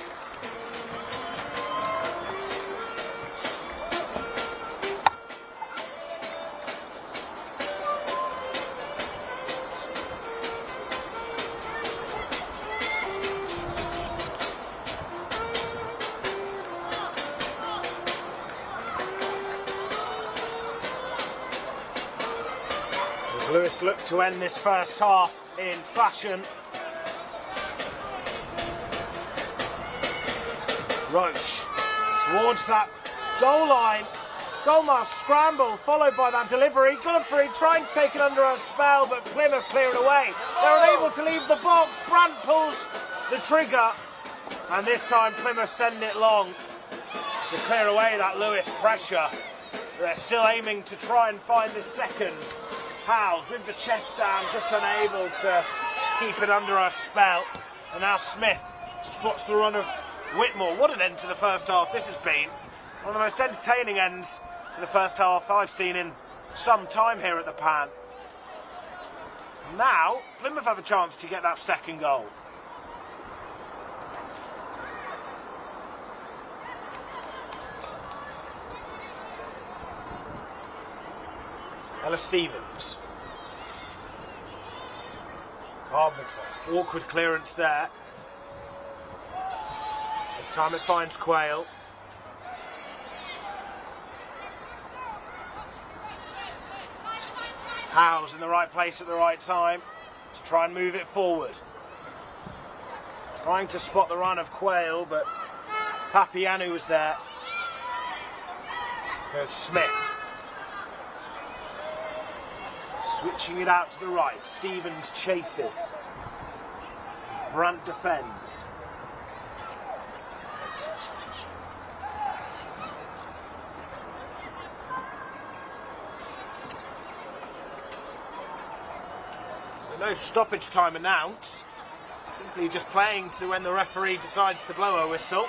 Lewes look to end this first half in fashion. Roach towards that goal line. Goalmouth scramble followed by that delivery. Godfrey trying to take it under her spell, but Plymouth clear it away. They're unable to leave the box. Brandt pulls the trigger, and this time Plymouth send it long to clear away that Lewes pressure. They're still aiming to try and find the second. Howes with the chest down, just unable to keep it under her spell. And now Smith spots the run of Whitmore. What an end to the first half this has been. One of the most entertaining ends to the first half I've seen in some time here at the Pan. Now, Plymouth have a chance to get that second goal. Ella Stevens. Carpenter. Awkward clearance there. This time it finds Quayle. Howes in the right place at the right time to try and move it forward. Trying to spot the run of Quayle, but Papianu was there. There's Smith. Switching it out to the right. Stevens chases. Brandt defends. So no stoppage time announced. Simply just playing to when the referee decides to blow a whistle.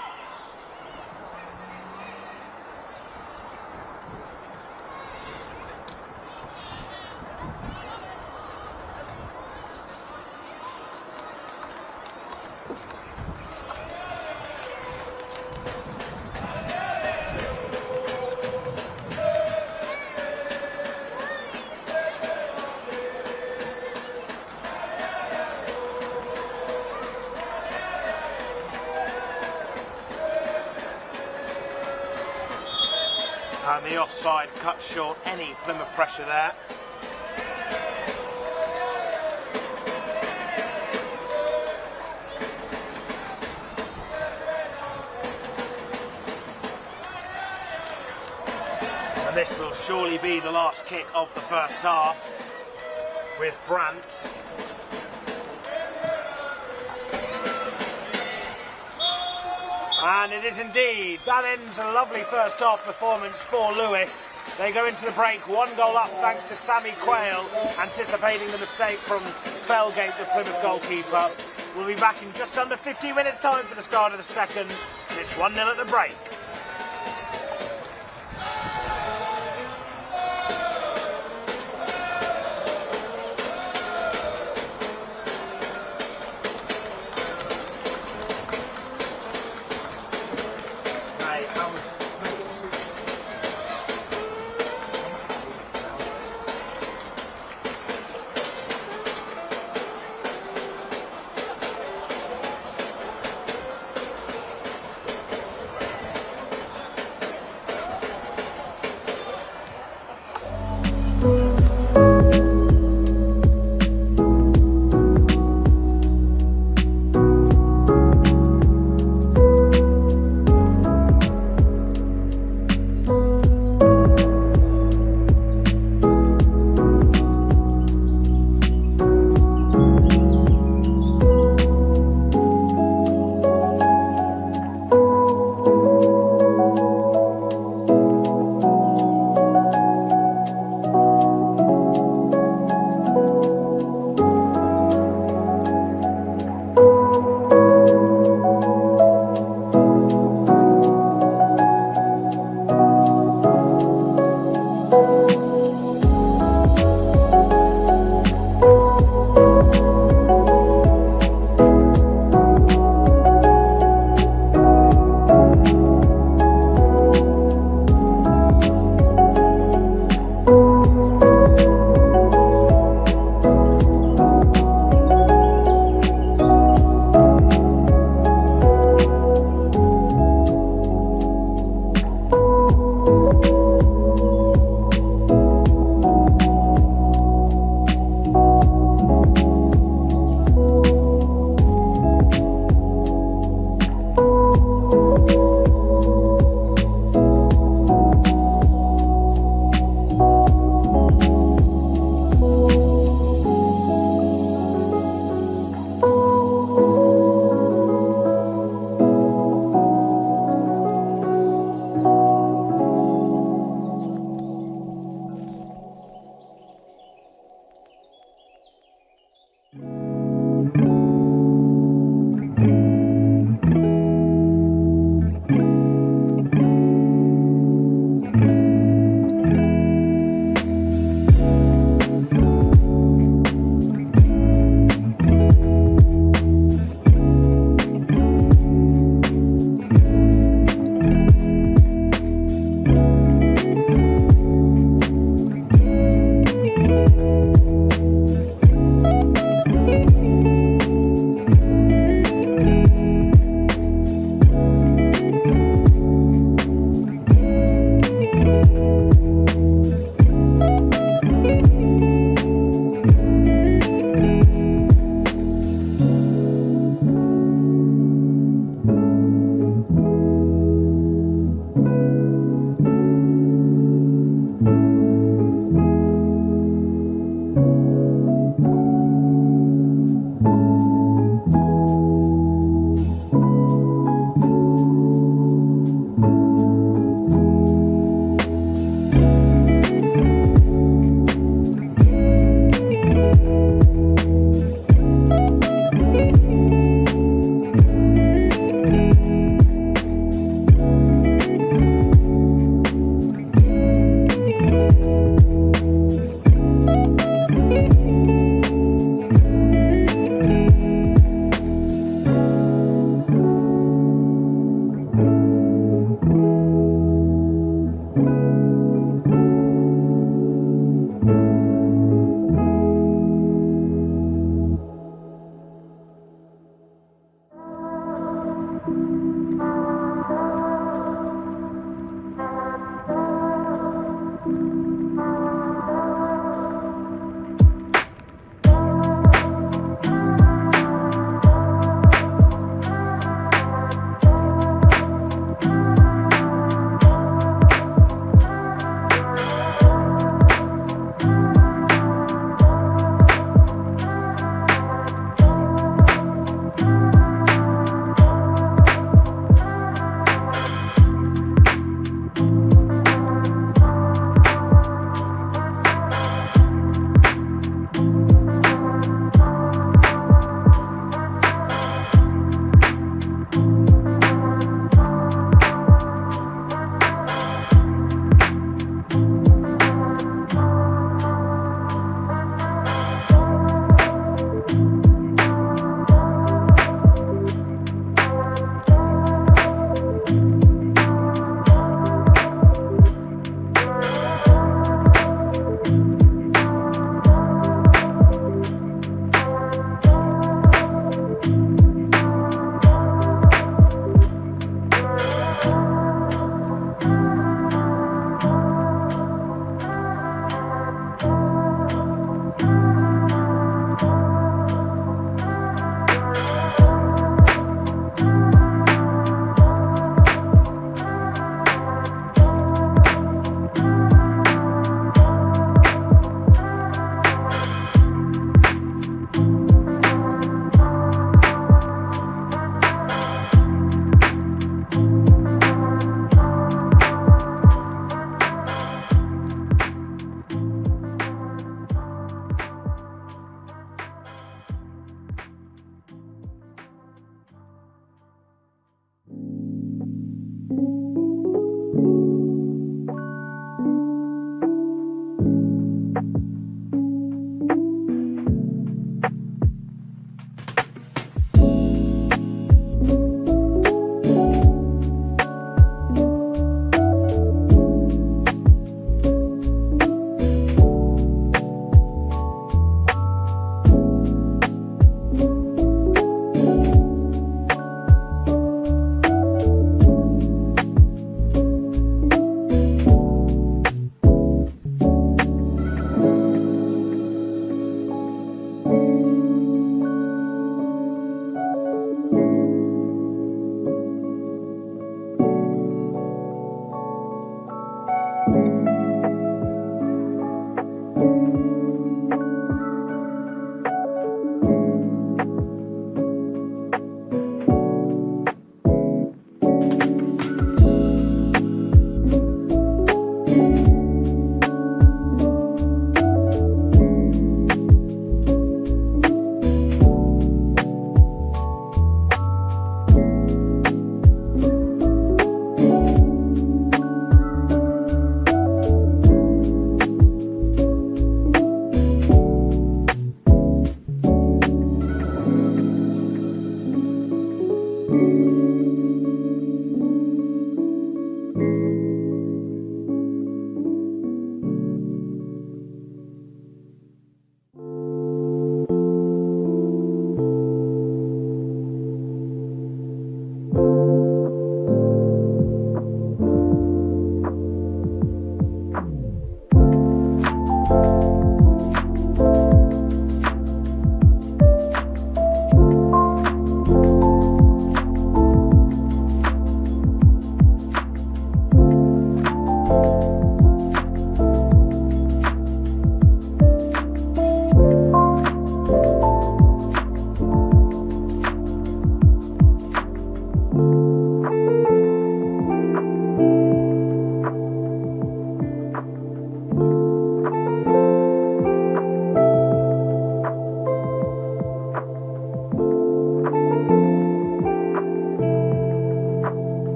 And the offside cuts short any Plymouth pressure there. And this will surely be the last kick of the first half with Brandt. And it is indeed. That ends a lovely first half performance for Lewes. They go into the break, 1 goal up thanks to Sammy Quayle, anticipating the mistake from Felgate, the Plymouth goalkeeper. We'll be back in just under 15 minutes time for the start of the second. It's 1-0 at the break.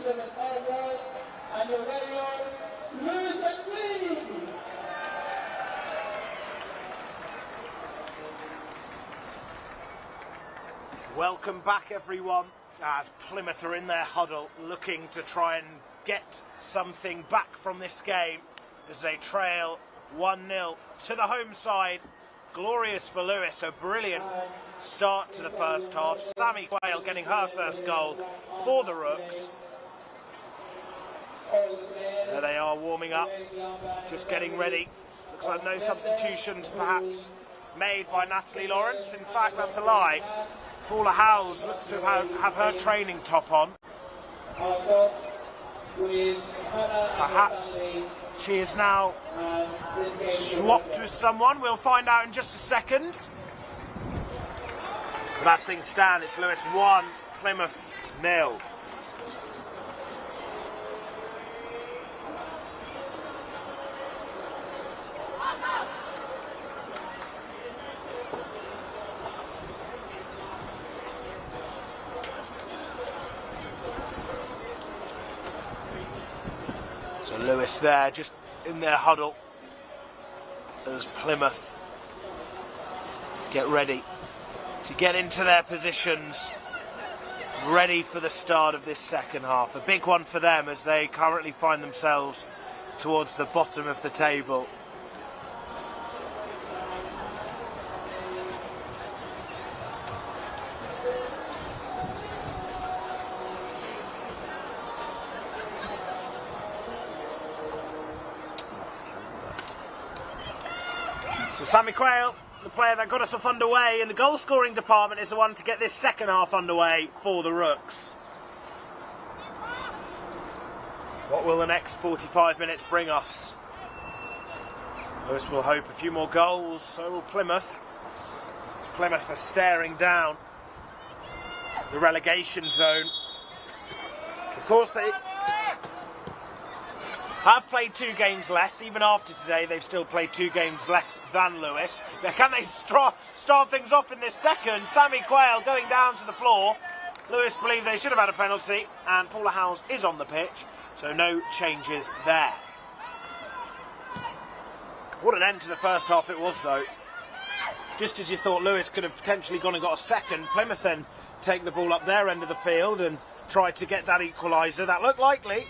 Plymouth Argyle, and your very own Lewes and Lewes. Welcome back, everyone, as Plymouth are in their huddle looking to try and get something back from this game as they trail 1-0 to the home side. Glorious for Lewes, a brilliant start to the first half. Sammy Quayle getting her first goal for the Rooks. There they are warming up, just getting ready. Looks like no substitutions perhaps made by Natalie Lawrence. In fact, that's a lie. Paula Howes looks to have her training top on. Perhaps she is now swapped with someone. We'll find out in just a second. But as things stand, it's Lewes 1, Plymouth 0. So Lewes there, just in their huddle, as Plymouth get ready to get into their positions, ready for the start of this second half. A big one for them as they currently find themselves towards the bottom of the table. So Sammy Quayle, the player that got us off underway in the goal scoring department, is the one to get this second half underway for the Rooks. What will the next 45 minutes bring us? Lewes will hope a few more goals, so will Plymouth. Plymouth are staring down the relegation zone. Of course, they have played 2 games less. Even after today, they've still played 2 games less than Lewes. Now, can they start things off in this second? Sammy Quayle going down to the floor. Lewes believe they should have had a penalty, and Paula Howes is on the pitch, so no changes there. What an end to the first half it was, though. Just as you thought Lewes could have potentially gone and got a second, Plymouth then take the ball up their end of the field and try to get that equaliser. That looked likely.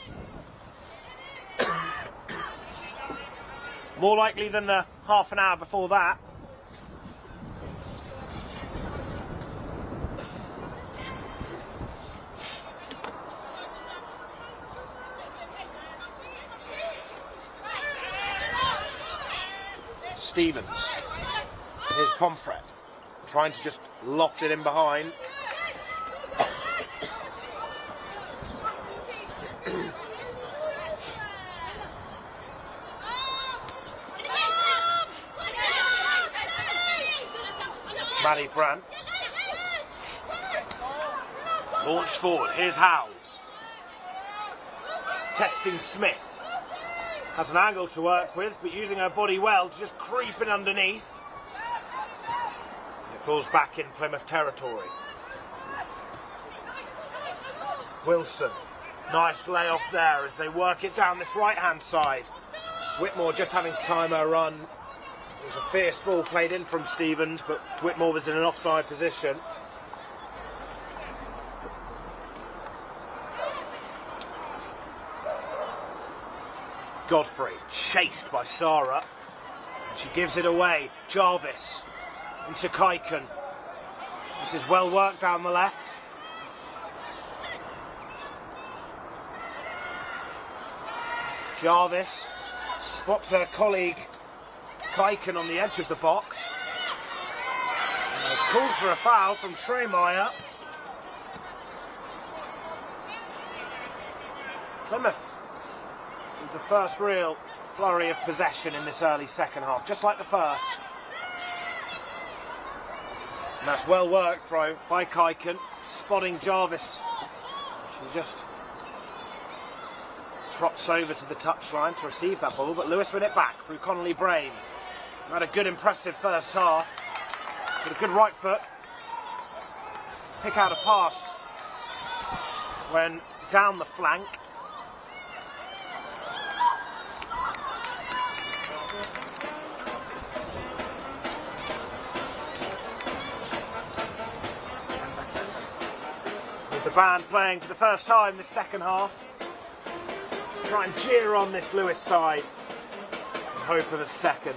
More likely than the half an hour before that. Stevens. Here's Pomfret, trying to just loft it in behind. Maddie Brandt. Launched forward. Here's Howes. Testing Smith. Has an angle to work with, but using her body well to just creep in underneath. It falls back in Plymouth territory. Wilson. Nice layoff there as they work it down this right-hand side. Whitmore just having to time her run. It was a fierce ball played in from Stevens, but Whitmore was in an offside position. Godfrey, chased by Sarah. And she gives it away. Jarvis into Kaiken. This is well worked down the left. Jarvis spots her colleague Kaiken on the edge of the box. And there's calls for a foul from Schremeyer. Plymouth with the first real flurry of possession in this early second half, just like the first. And that's well worked throw by Kaiken, spotting Jarvis. She just trots over to the touchline to receive that ball, but Lewes win it back through Connolly Brain. Had a good, impressive first half with a good right foot. Pick out a pass when down the flank. With the band playing for the first time this second half. Try and jeer on this Lewes side in hope of a second.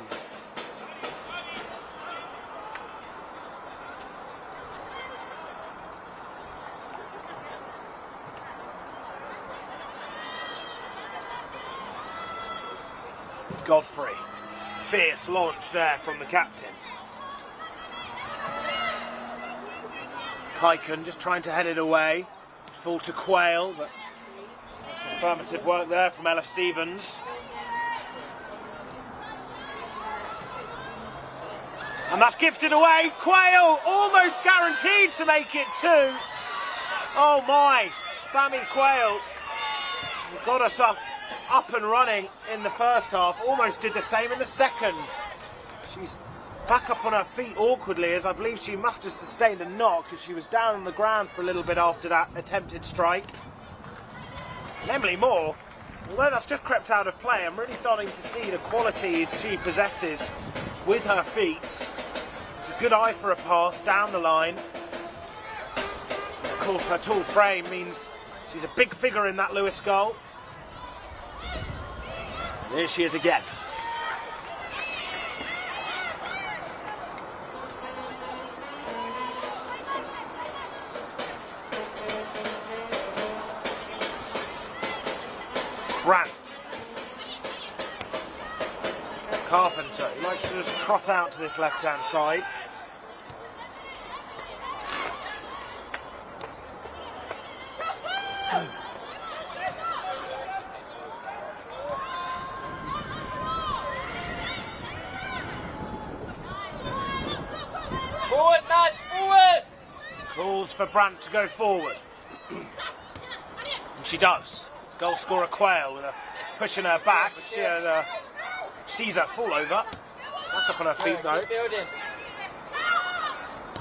Godfrey, fierce launch there from the captain. Kaiken just trying to head it away, fall to Quayle, but some affirmative work there from Ella Stevens. And that's gifted away. Quayle almost guaranteed to make it 2. Oh my, Sammy Quayle got us up and running in the first half, almost did the same in the second. She's back up on her feet awkwardly, as I believe she must have sustained a knock as she was down on the ground for a little bit after that attempted strike. And Emily Moore, although that's just crept out of play, I'm really starting to see the qualities she possesses with her feet. It's a good eye for a pass down the line. Of course, her tall frame means she's a big figure in that Lewes goal. Here she is again. Brandt. Carpenter, he likes to just trot out to this left-hand side. Forward, lads, forward! Calls for Brandt to go forward. And she does. Goal scorer Quayle with a pushing her back, but she sees her fall over. Back up on her feet though. Keep building.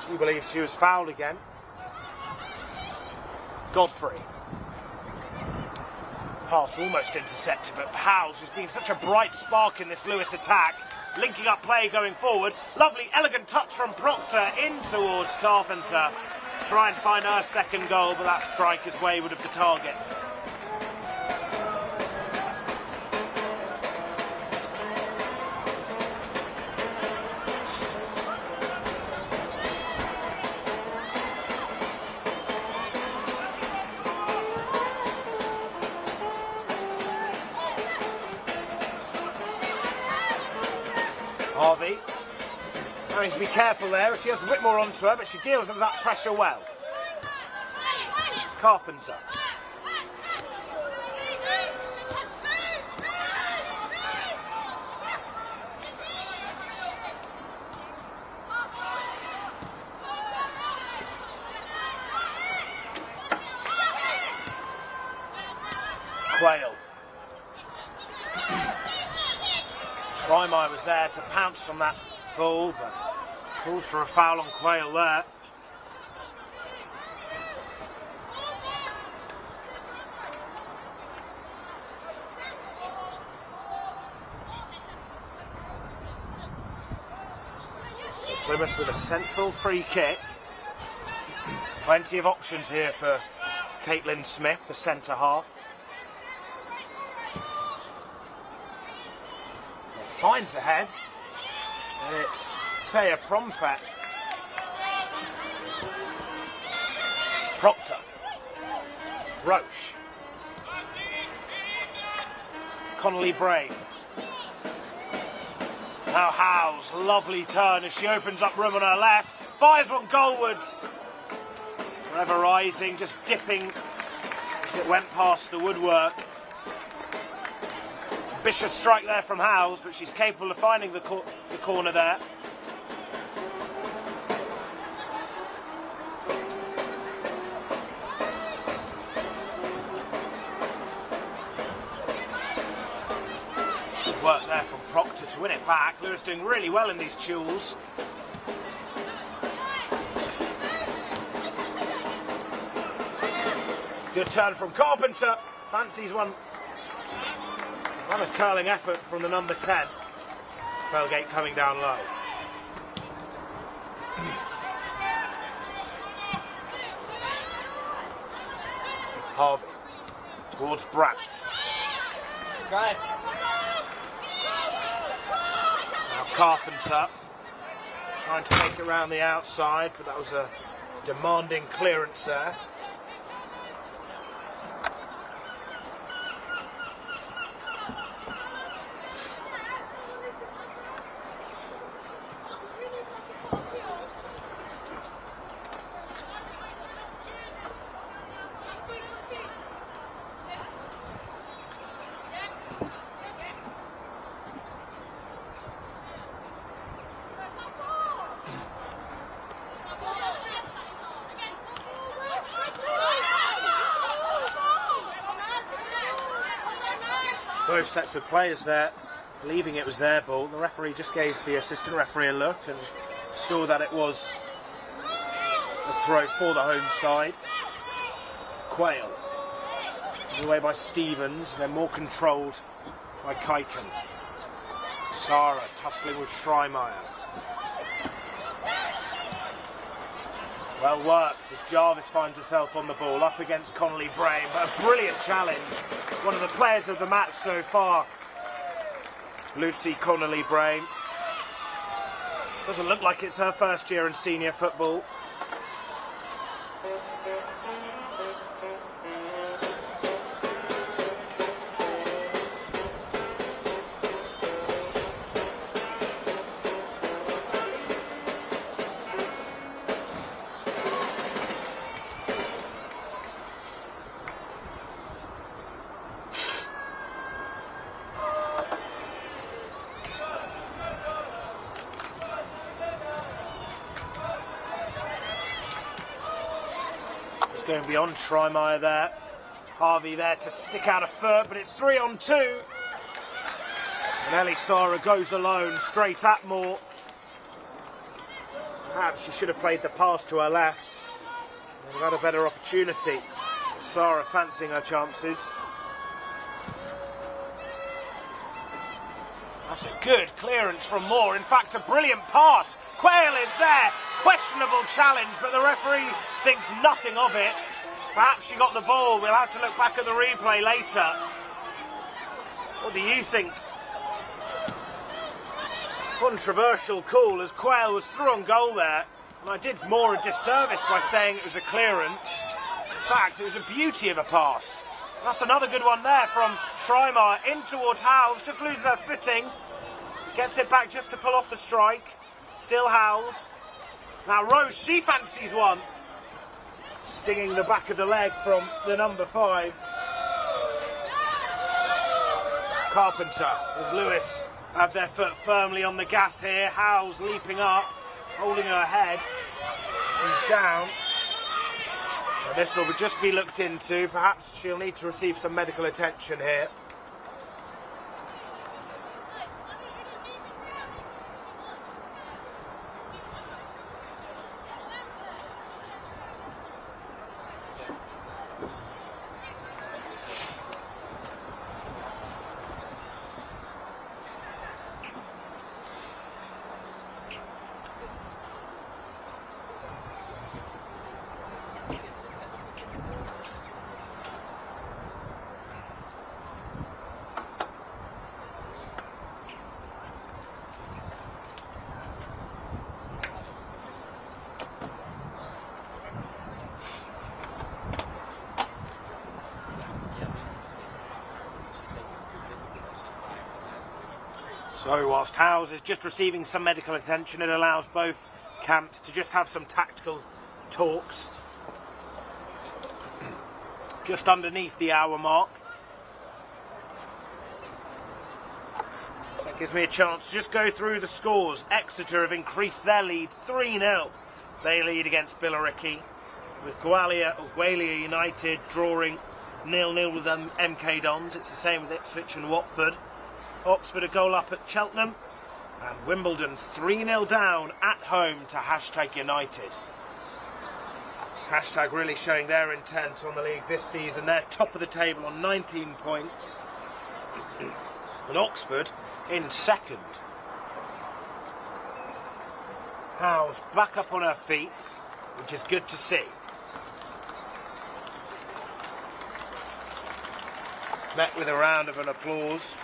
She believes she was fouled again. Godfrey. Pass almost intercepted, but Howes, who's been such a bright spark in this Lewes attack, linking up play going forward. Lovely, elegant touch from Proctor in towards Carpenter. Try and find her second goal, but that strike is wayward of the target. Harvey, having to be careful there. She has a bit more onto her, but she deals with that pressure well. Carpenter. Quayle. Trimai was there to pounce on that ball, but calls for a foul on Quayle there. So Plymouth with a central free kick. Plenty of options here for Caitlin Smith, the centre half. Finds ahead. It's Taya Promfet. Proctor. Roche. Connolly Brain. Now Howes, lovely turn as she opens up room on her left. Fires one goalwards. Forever Rising, just dipping as it went past the woodwork. Vicious strike there from Howes, but she's capable of finding the corner there. Good work there from Proctor to win it back. Lewes doing really well in these duels. Good turn from Carpenter. Fancies one. Another curling effort from the number 10. Felgate coming down low. Harvey towards Brandt. Drive. Now Carpenter trying to take it around the outside, but that was a demanding clearance there. Both sets of players there, believing it was their ball. The referee just gave the assistant referee a look and saw that it was a throw for the home side. Quayle, away by Stevens, and then more controlled by Kaiken. Sarah tussling with Schreimeyer. Well worked as Jarvis finds herself on the ball, up against Connolly Brain, but a brilliant challenge. One of the players of the match so far. Lucy Connolly-Brain. Doesn't look like it's her first year in senior football. Going beyond Trimire there. Harvey there to stick out a foot, but it's 3-on-2. And Ellie Sara goes alone straight at Moore. Perhaps she should have played the pass to her left. They've had a better opportunity. Sara fancying her chances. That's a good clearance from Moore. In fact, a brilliant pass. Quayle is there. Questionable challenge, but the referee thinks nothing of it. Perhaps she got the ball. We'll have to look back at the replay later. What do you think? Controversial call as Quayle was through on goal there. And I did Moore a disservice by saying it was a clearance. In fact, it was a beauty of a pass. That's another good one there from Trimire in towards Howells. Just loses her footing. Gets it back just to pull off the strike. Still Howells. Now Rose, she fancies one. Stinging the back of the leg from the number 5. Carpenter as Lewes have their foot firmly on the gas here. Howells leaping up, holding her head. She's down. And this will just be looked into. Perhaps she'll need to receive some medical attention here. So whilst Howells is just receiving some medical attention, it allows both camps to just have some tactical talks. Just underneath the hour mark. So it gives me a chance to just go through the scores. Exeter have increased their lead 3-0. They lead against Billericay, with Gwalia United drawing 0-0 with MK Dons. It's the same with Ipswich and Watford. Oxford a goal up at Cheltenham, and Wimbledon 3-0 down at home to #United. Really showing their intent on the league this season. They're top of the table on 19 points, and Oxford in second. Howells back up on her feet, which is good to see. Met with a round of applause.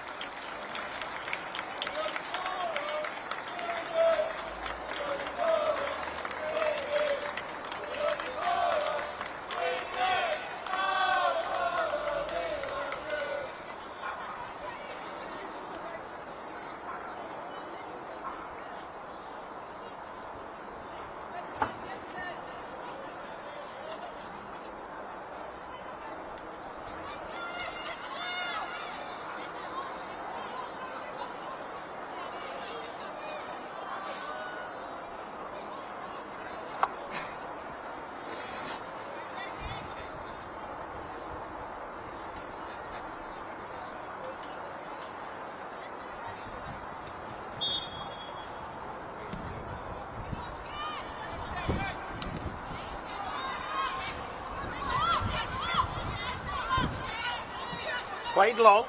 Played long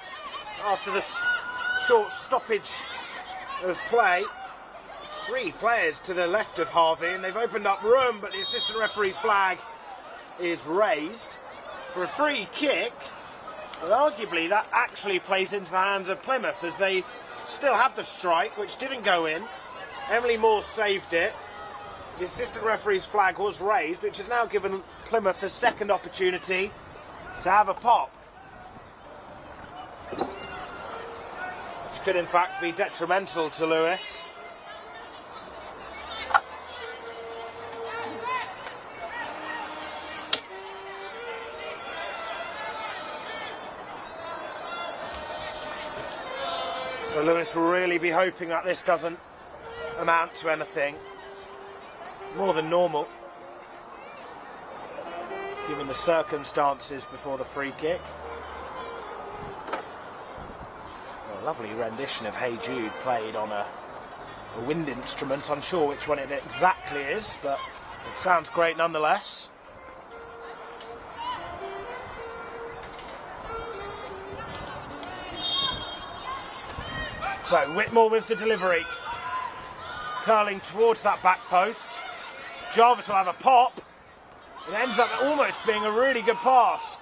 after the short stoppage of play. 3 players to the left of Harvey, and they've opened up room, but the assistant referee's flag is raised for a free kick. But arguably that actually plays into the hands of Plymouth, as they still had the strike, which didn't go in. Emily Moore saved it. The assistant referee's flag was raised, which has now given Plymouth a second opportunity to have a pop, which could in fact be detrimental to Lewes. So Lewes will really be hoping that this doesn't amount to anything more than normal, given the circumstances before the free kick. A lovely rendition of Hey Jude played on a wind instrument. Unsure which one it exactly is, but it sounds great nonetheless. So Whitmore with the delivery, curling towards that back post. Jarvis will have a pop. It ends up almost being a really good pass.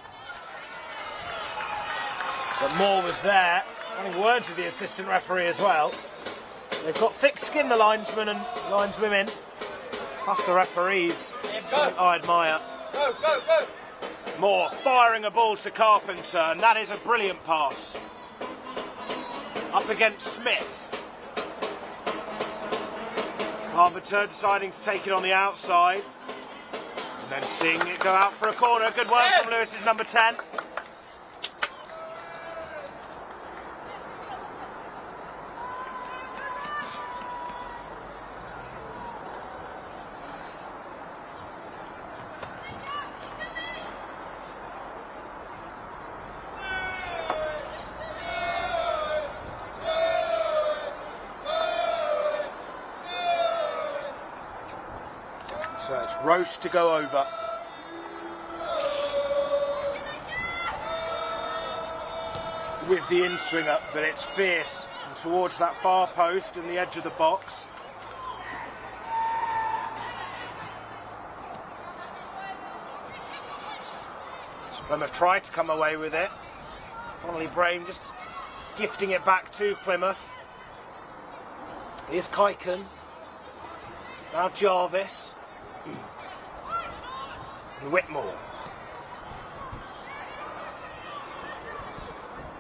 But Moore was there, having words with the assistant referee as well. They've got thick skin, the linesmen and lineswomen, plus the referees. Something I admire. Go, go, go! Moore firing a ball to Carpenter, and that is a brilliant pass. Up against Smith. Carpenter deciding to take it on the outside. And then seeing it go out for a corner. Good work from Lewes' number 10. So it's Roche to go over. With the in-swinger, but it's fierce and towards that far post and the edge of the box. So Plymouth tried to come away with it. Connolly Brain just gifting it back to Plymouth. Here's Kaiken. Now Jarvis. And Whitmore.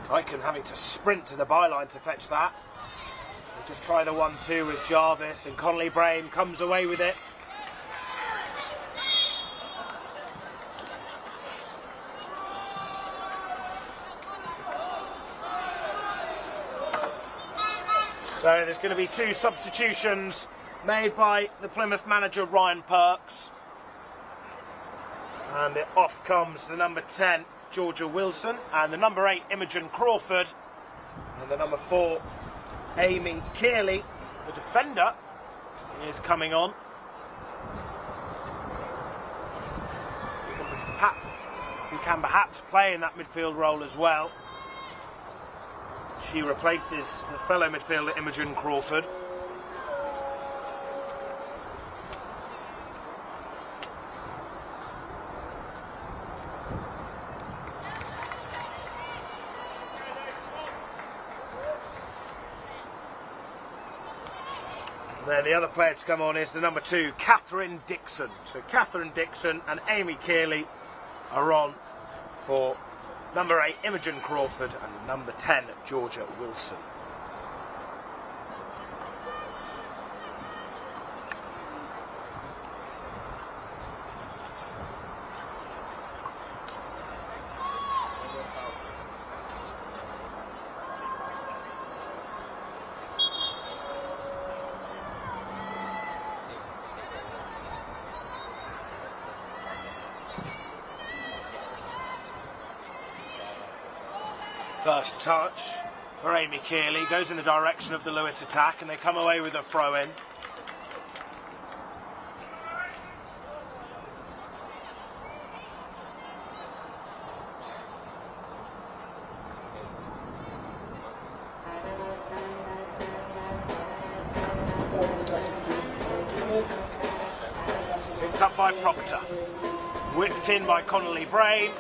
Kaiken having to sprint to the byline to fetch that. So they just try the 1-2 with Jarvis, and Connolly Brain comes away with it. So there's going to be 2 substitutions made by the Plymouth manager Ryan Perks. And off comes the number 10, Georgia Wilson, and the number 8, Imogen Crawford, and the number 4, Amy Kearley. The defender is coming on. Who can perhaps play in that midfield role as well. She replaces her fellow midfielder Imogen Crawford. Then the other player to come on is the number 2, Catherine Dixon. So Catherine Dixon and Amy Kearley are on for number 8, Imogen Crawford, and number 10, Georgia Wilson. First touch for Amy Kearley, goes in the direction of the Lewes attack, and they come away with a throw-in. Picked up by Proctor, whipped in by Connolly Brain.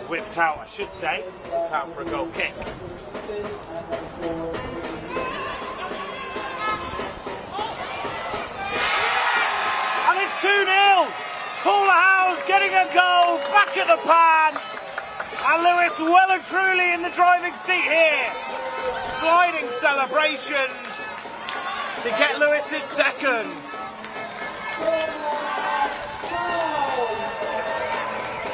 Whipped out, I should say. It's out for a goal kick. Look at the pan. And Lewes well and truly in the driving seat here. Sliding celebrations to get Lewes his second.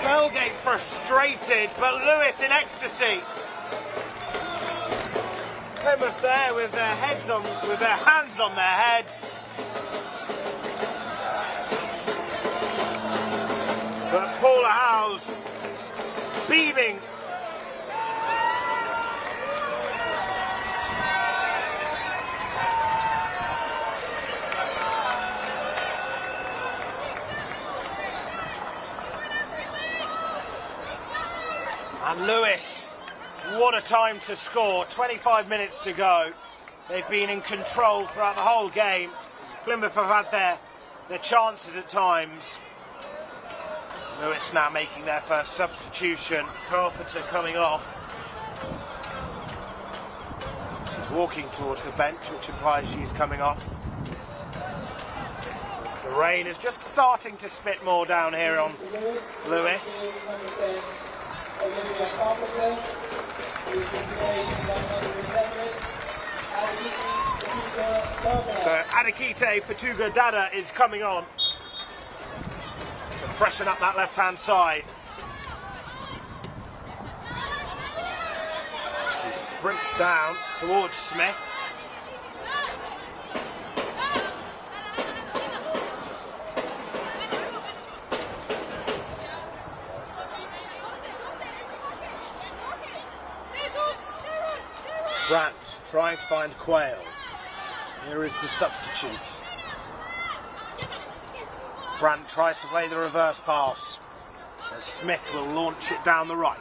Felgate frustrated, but Lewes in ecstasy. Plymouth there with their hands on their head. But Paula Howes beaming. And Lewes, what a time to score. 25 minutes to go. They've been in control throughout the whole game. Plymouth have had their chances at times. Lewes now making their first substitution. Carpenter coming off. She's walking towards the bench, which implies she's coming off. The rain is just starting to spit more down here on Lewes. So Adekite Fatuga Dada is coming on to freshen up that left-hand side. She sprints down towards Smith. Brandt trying to find Quayle. Here is the substitute. Brandt tries to play the reverse pass as Smith will launch it down the right.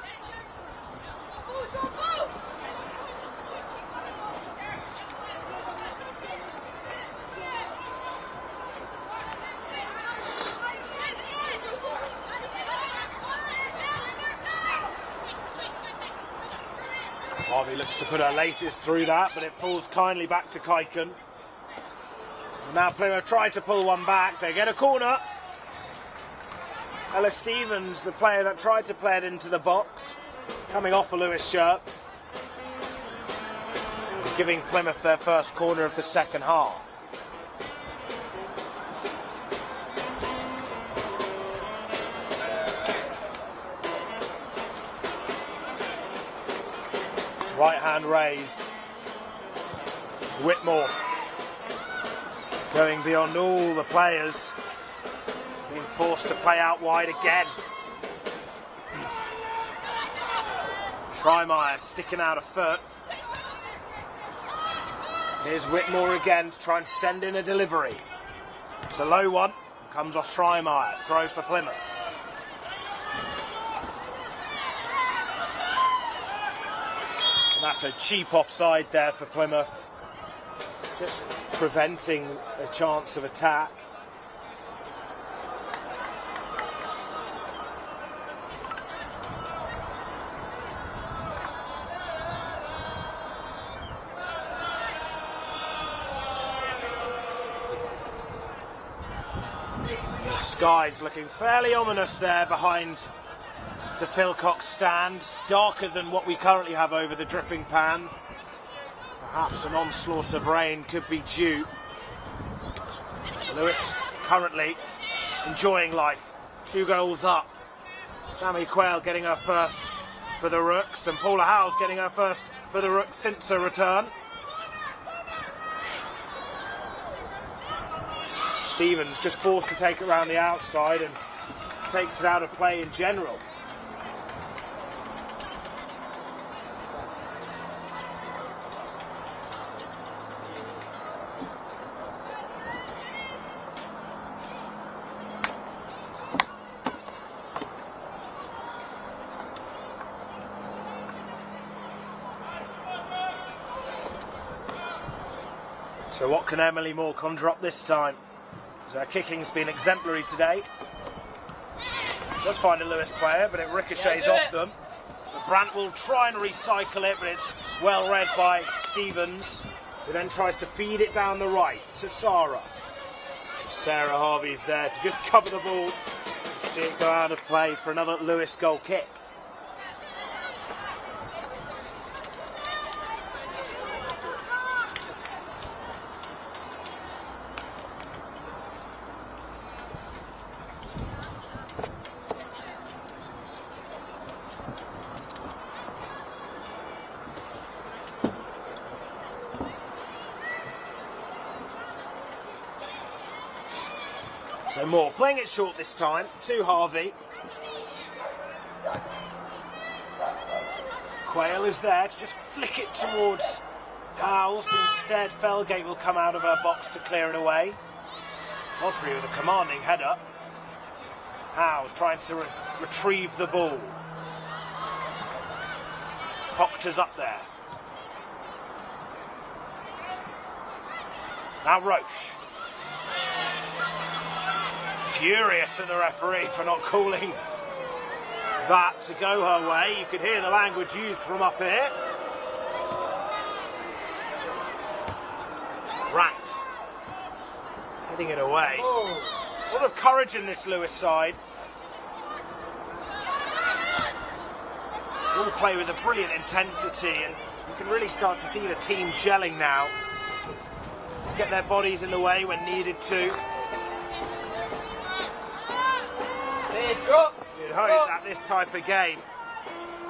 Harvey looks to put her laces through that, but it falls kindly back to Kaiken. Now Plymouth tried to pull one back. They get a corner. Ella Stevens, the player that tried to play it into the box, coming off a Lewes shirt, giving Plymouth their first corner of the second half. Right hand raised. Whitmore going beyond all the players, being forced to play out wide again. Schreimeyer sticking out a foot. Here's Whitmore again to try and send in a delivery. It's a low one. Comes off Schreimeyer. Throw for Plymouth. And that's a cheap offside there for Plymouth. Just preventing a chance of attack. The sky's looking fairly ominous there behind the Philcox stand. Darker than what we currently have over the dripping pan. Perhaps an onslaught of rain could be due. Lewes currently enjoying life. 2 goals up. Sammy Quayle getting her first for the Rooks, and Paula Howes getting her first for the Rooks since her return. Stevens just forced to take it around the outside and takes it out of play in general. So what can Emily Moore conjure up this time? So her kicking's been exemplary today. Does find a Lewes player, but it ricochets off them. But Brandt will try and recycle it, but it's well read by Stevens, who then tries to feed it down the right to Sarah. Sarah Harvey's there to just cover the ball, see it go out of play for another Lewes goal kick. So Moore playing it short this time to Harvey. Quayle is there to just flick it towards Howells, but instead Felgate will come out of her box to clear it away. Godfrey with a commanding header. Howells trying to retrieve the ball. Proctor's up there. Now Roche. Furious at the referee for not calling that to go her way. You could hear the language used from up here. Brandt heading it away. A lot of courage in this Lewes side. All play with a brilliant intensity, and you can really start to see the team gelling now. Get their bodies in the way when needed to. You'd hope that this type of game,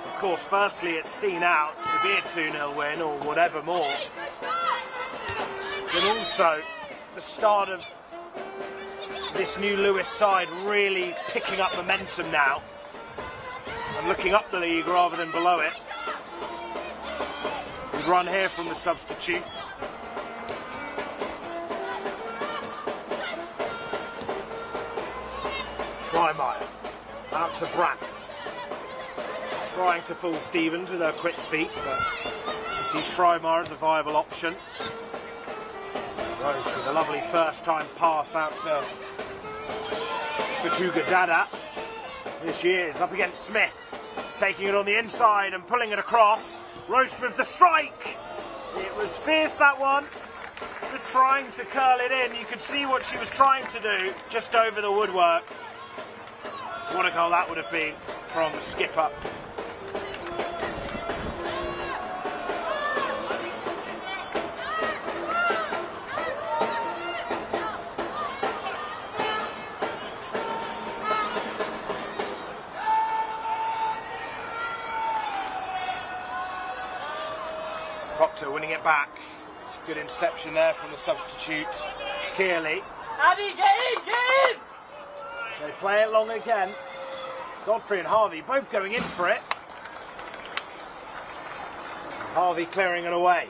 of course, firstly it's seen out to be a 2-0 win or whatever more, but also the start of this new Lewes side really picking up momentum now and looking up the league rather than below it. Good run here from the substitute. Schreimeyer out to Brandt. Trying to fool Stevens with her quick feet, but you see Schreimeyer as a viable option. Roche with a lovely first time pass out to Fatuga Dada. Here she is up against Smith, taking it on the inside and pulling it across. Roche with the strike. It was fierce, that one. Just trying to curl it in. You could see what she was trying to do just over the woodwork. What a goal that would have been from the skipper. Proctor winning it back. It's a good interception there from the substitute, Kearley. Abby, get in! So they play it long again. Godfrey and Harvey both going in for it. Harvey clearing it away.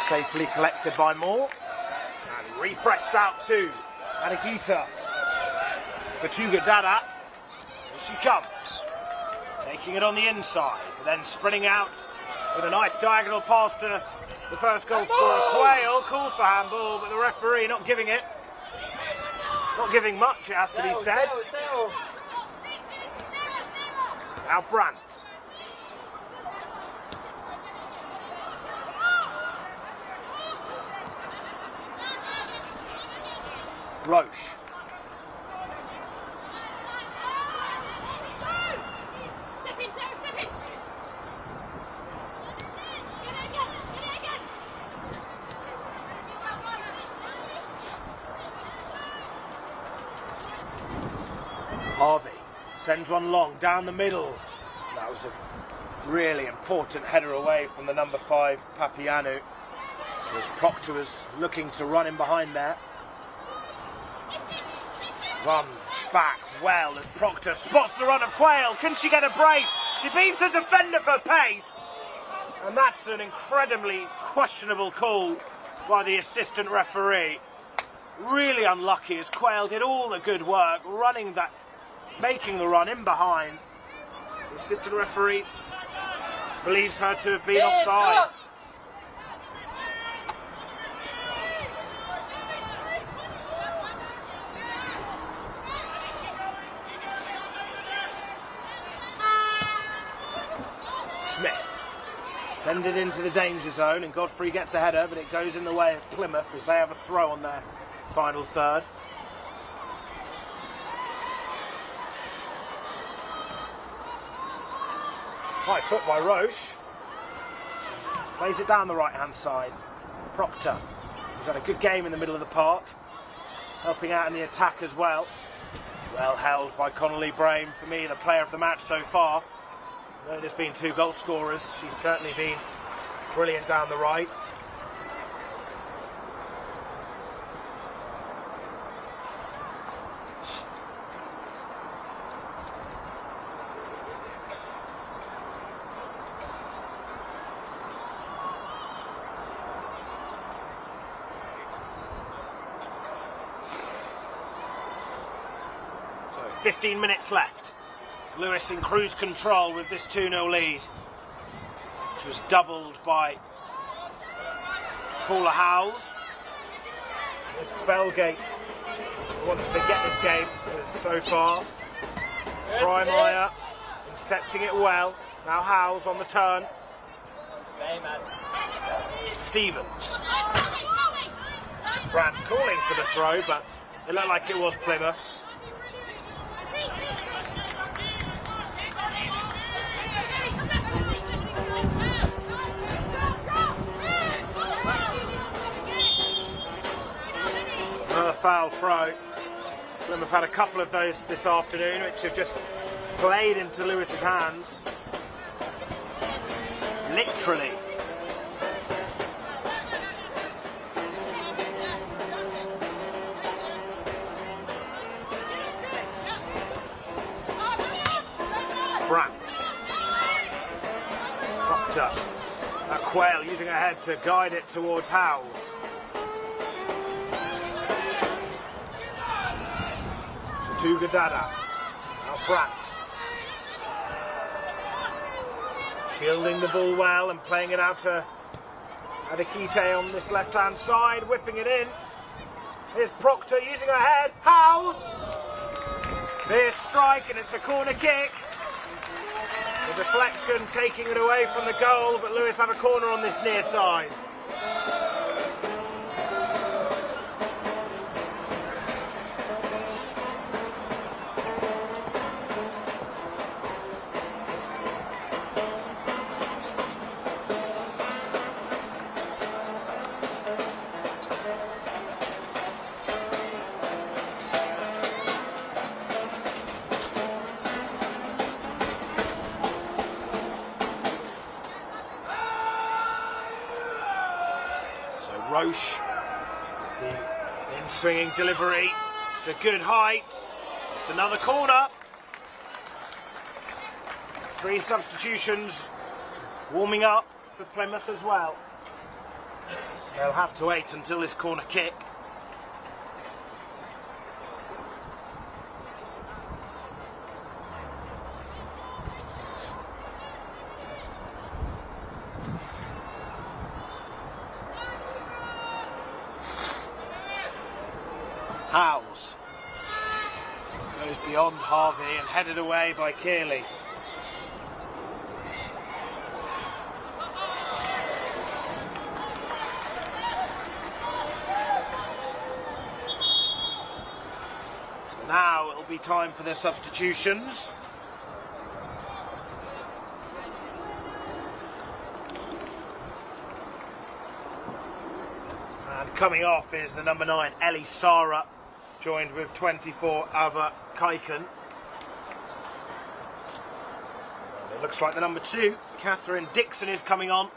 Safely collected by Moore. And refreshed out to Anagita. Fatuga Dada. Here she comes. Taking it on the inside. Then sprinting out with a nice diagonal pass to the first goal scorer, Quayle. Calls for handball, but the referee not giving it. Not giving much, it has to be said. Now Brandt. Roche. Harvey sends one long down the middle. That was a really important header away from the number 5, Papianu. As Proctor was looking to run in behind there. Run back well as Proctor spots the run of Quayle. Can she get a brace? She beats the defender for pace. And that's an incredibly questionable call by the assistant referee. Really unlucky as Quayle did all the good work, running that, making the run in behind. The assistant referee believes her to have been offside. Smith send it into the danger zone, and Godfrey gets a header, but it goes in the way of Plymouth as they have a throw on their final third. High foot by Roche. Plays it down the right hand side. Proctor, who's had a good game in the middle of the park, helping out in the attack as well. Well held by Connolly Brame, for me the player of the match so far. Though there's been 2 goal scorers, she's certainly been brilliant down the right. So 15 minutes left. Lewes in cruise control with this 2-0 lead, which was doubled by Paula Howells. This Felgate wants to forget this game as so far. Freimeyer intercepting it well. Now Howells on the turn. Stevens. Brand calling for the throw, but it looked like it was Plymouth's. Another foul throw. Plymouth had a couple of those this afternoon, which have just played into Lewis's hands. Literally. Brandt. Proctor. Quayle using her head to guide it towards Howells. Tugadada. Now Brandt. Shielding the ball well and playing it out to Adekite on this left-hand side, whipping it in. Here's Proctor using her head. Howells! Fierce strike, and it's a corner kick. The deflection taking it away from the goal, but Lewes have a corner on this near side. Roche, the in-swinging delivery. It's a good height. It's another corner. 3 substitutions warming up for Plymouth as well. They'll have to wait until this corner kick. Howells goes beyond Harvey and headed away by Kearley. So now it'll be time for the substitutions. And coming off is the number 9, Ellie Sara, joined with 24 Ava Kaiken. It looks like the number 2, Catherine Dixon, is coming on.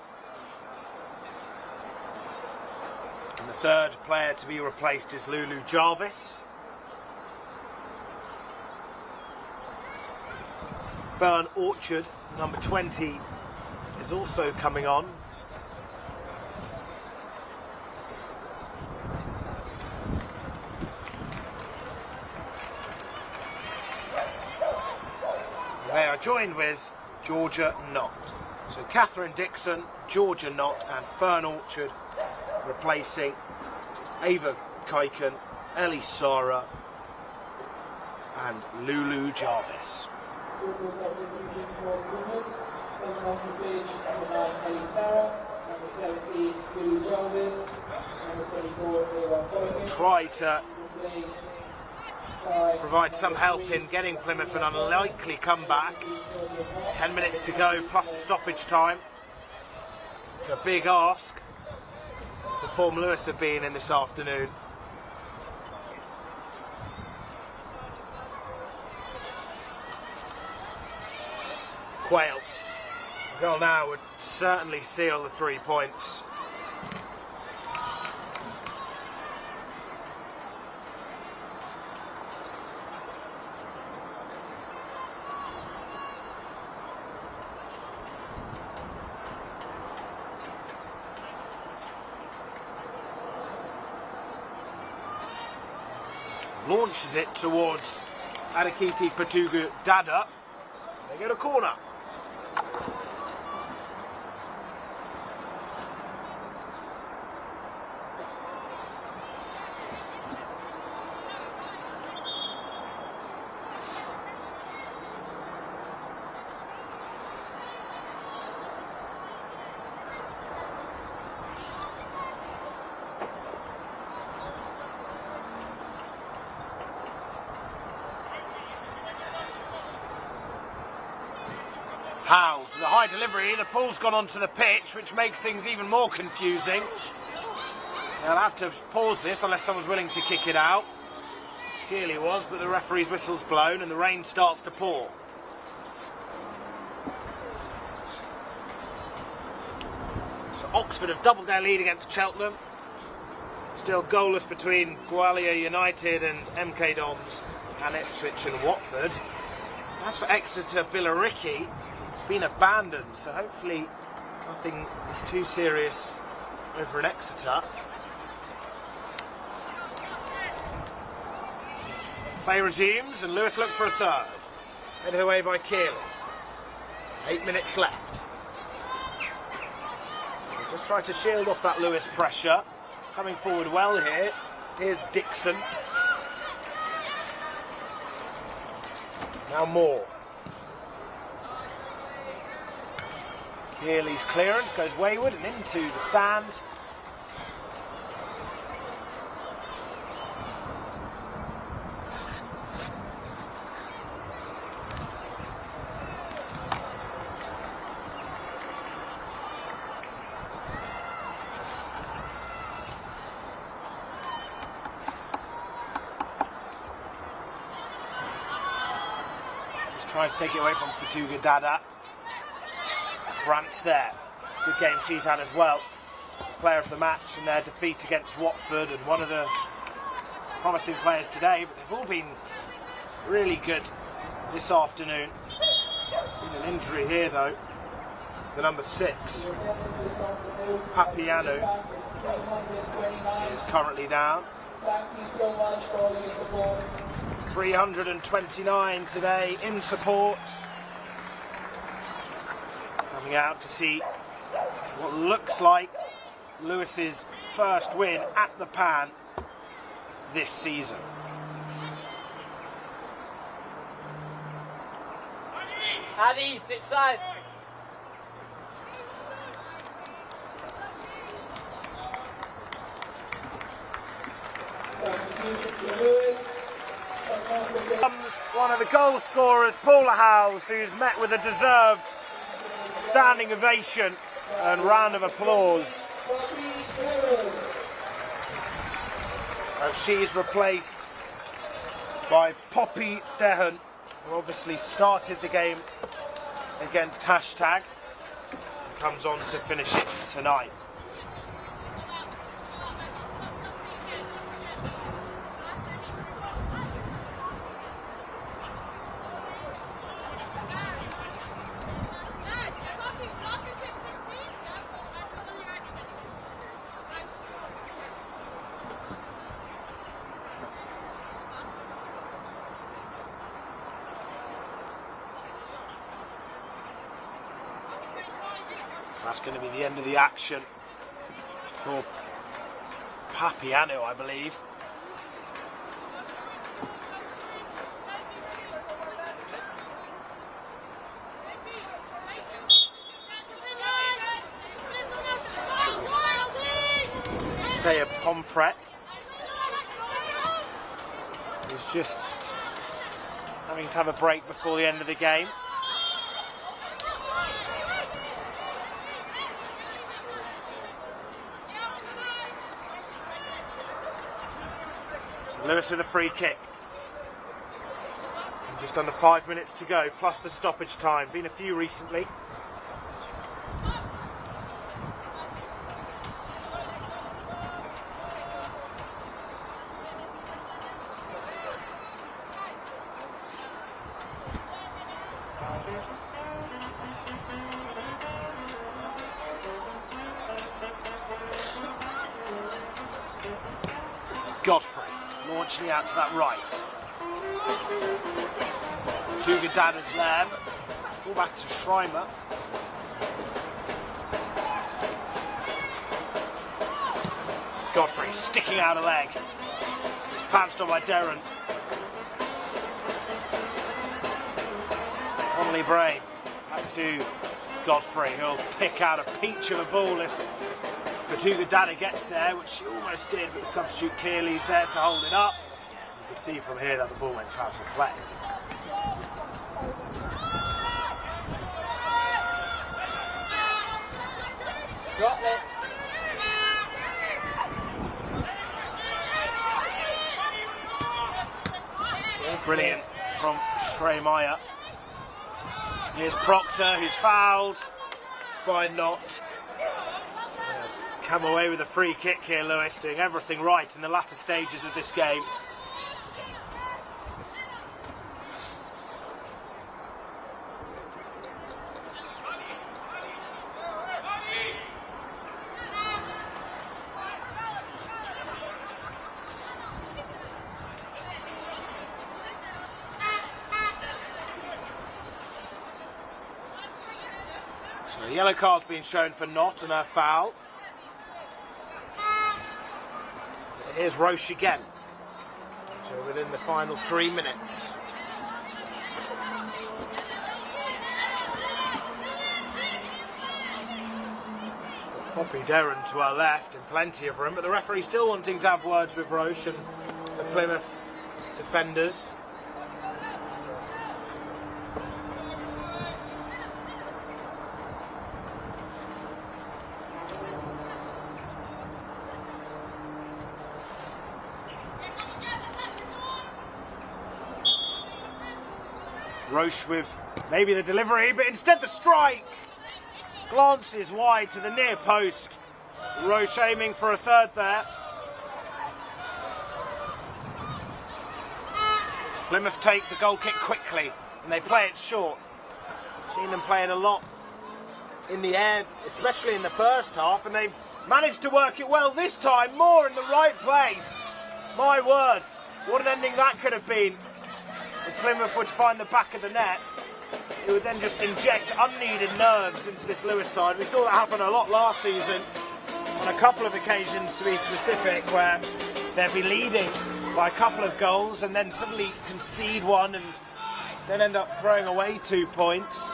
And the third player to be replaced is Lulu Jarvis. Fern Orchard, number 20, is also coming on. They are joined with Georgia Knott. So Catherine Dixon, Georgia Knott and Fern Orchard replacing Ava Kaiken, Ellie Sara and Lulu Jarvis. Try to provide some help in getting Plymouth an unlikely comeback. 10 minutes to go plus stoppage time. It's a big ask. The form Lewes have been in this afternoon. Quayle. Goal now would certainly seal the 3 points. Launches it towards Adikiti Patugu Dada. They get a corner. Howes, the high delivery, the pull's gone onto the pitch, which makes things even more confusing. They'll have to pause this unless someone's willing to kick it out. Clearly was, but the referee's whistle's blown and the rain starts to pour. So Oxford have doubled their lead against Cheltenham. Still goalless between Gwalior United and MK Dons and Ipswich and Watford. As for Exeter Billericay, been abandoned, so hopefully nothing is too serious over in Exeter. Play resumes and Lewes look for a third. Headed away by Kearley. 8 minutes left. We'll just try to shield off that Lewes pressure. Coming forward well here. Here's Dixon. Now Moore. Kearley's clearance goes wayward and into the stand. Just trying to take it away from Fatuga Dada. Brant's there. Good game she's had as well. Player of the match in their defeat against Watford and one of the promising players today, but they've all been really good this afternoon. Been an injury here though. The number 6, Papiano, is currently down. Thank you so much for all your support. 329 today in support. Coming out to see what looks like Lewes's first win at the Pan this season. Addy, switch sides. Comes one of the goal scorers, Paula Howes, who's met with a deserved standing ovation and round of applause as she's replaced by Poppy Dehan, who obviously started the game against Hashtag and comes on to finish it tonight. That's going to be the end of the action for Papiano, I believe. Say a Pomfret is just having to have a break before the end of the game. So Lewes with a free kick. And just under 5 minutes to go, plus the stoppage time. Been a few recently. Godfrey launching out to that right. Tugadada's Lamb. Fullback to Schreimer. Godfrey sticking out a leg. It's pounced on by Derren. Connolly Brain back to Godfrey, who'll pick out a peach of a ball if Tugadada gets there, which she almost did, but the substitute Kearley's there to hold it up. You can see from here that the ball went out of play. Drop it. Brilliant from Schreimer. Here's Proctor, who's fouled by Knott. Come away with a free kick here, Lewes, doing everything right in the latter stages of this game. So a yellow card's been shown for Knott and her foul. Here's Roche again. So within the final 3 minutes. Poppy Derren to our left and plenty of room, but the referee still wanting to have words with Roche and the Plymouth defenders. Roche with maybe the delivery, but instead the strike. Glances wide to the near post. Roche aiming for a third there. Plymouth take the goal kick quickly and they play it short. Seen them playing a lot in the air, especially in the first half, and they've managed to work it well this time, more in the right place. My word, what an ending that could have been. If Plymouth were to find the back of the net, it would then just inject unneeded nerves into this Lewes side. We saw that happen a lot last season, on a couple of occasions to be specific, where they'd be leading by a couple of goals and then suddenly concede one and then end up throwing away 2 points.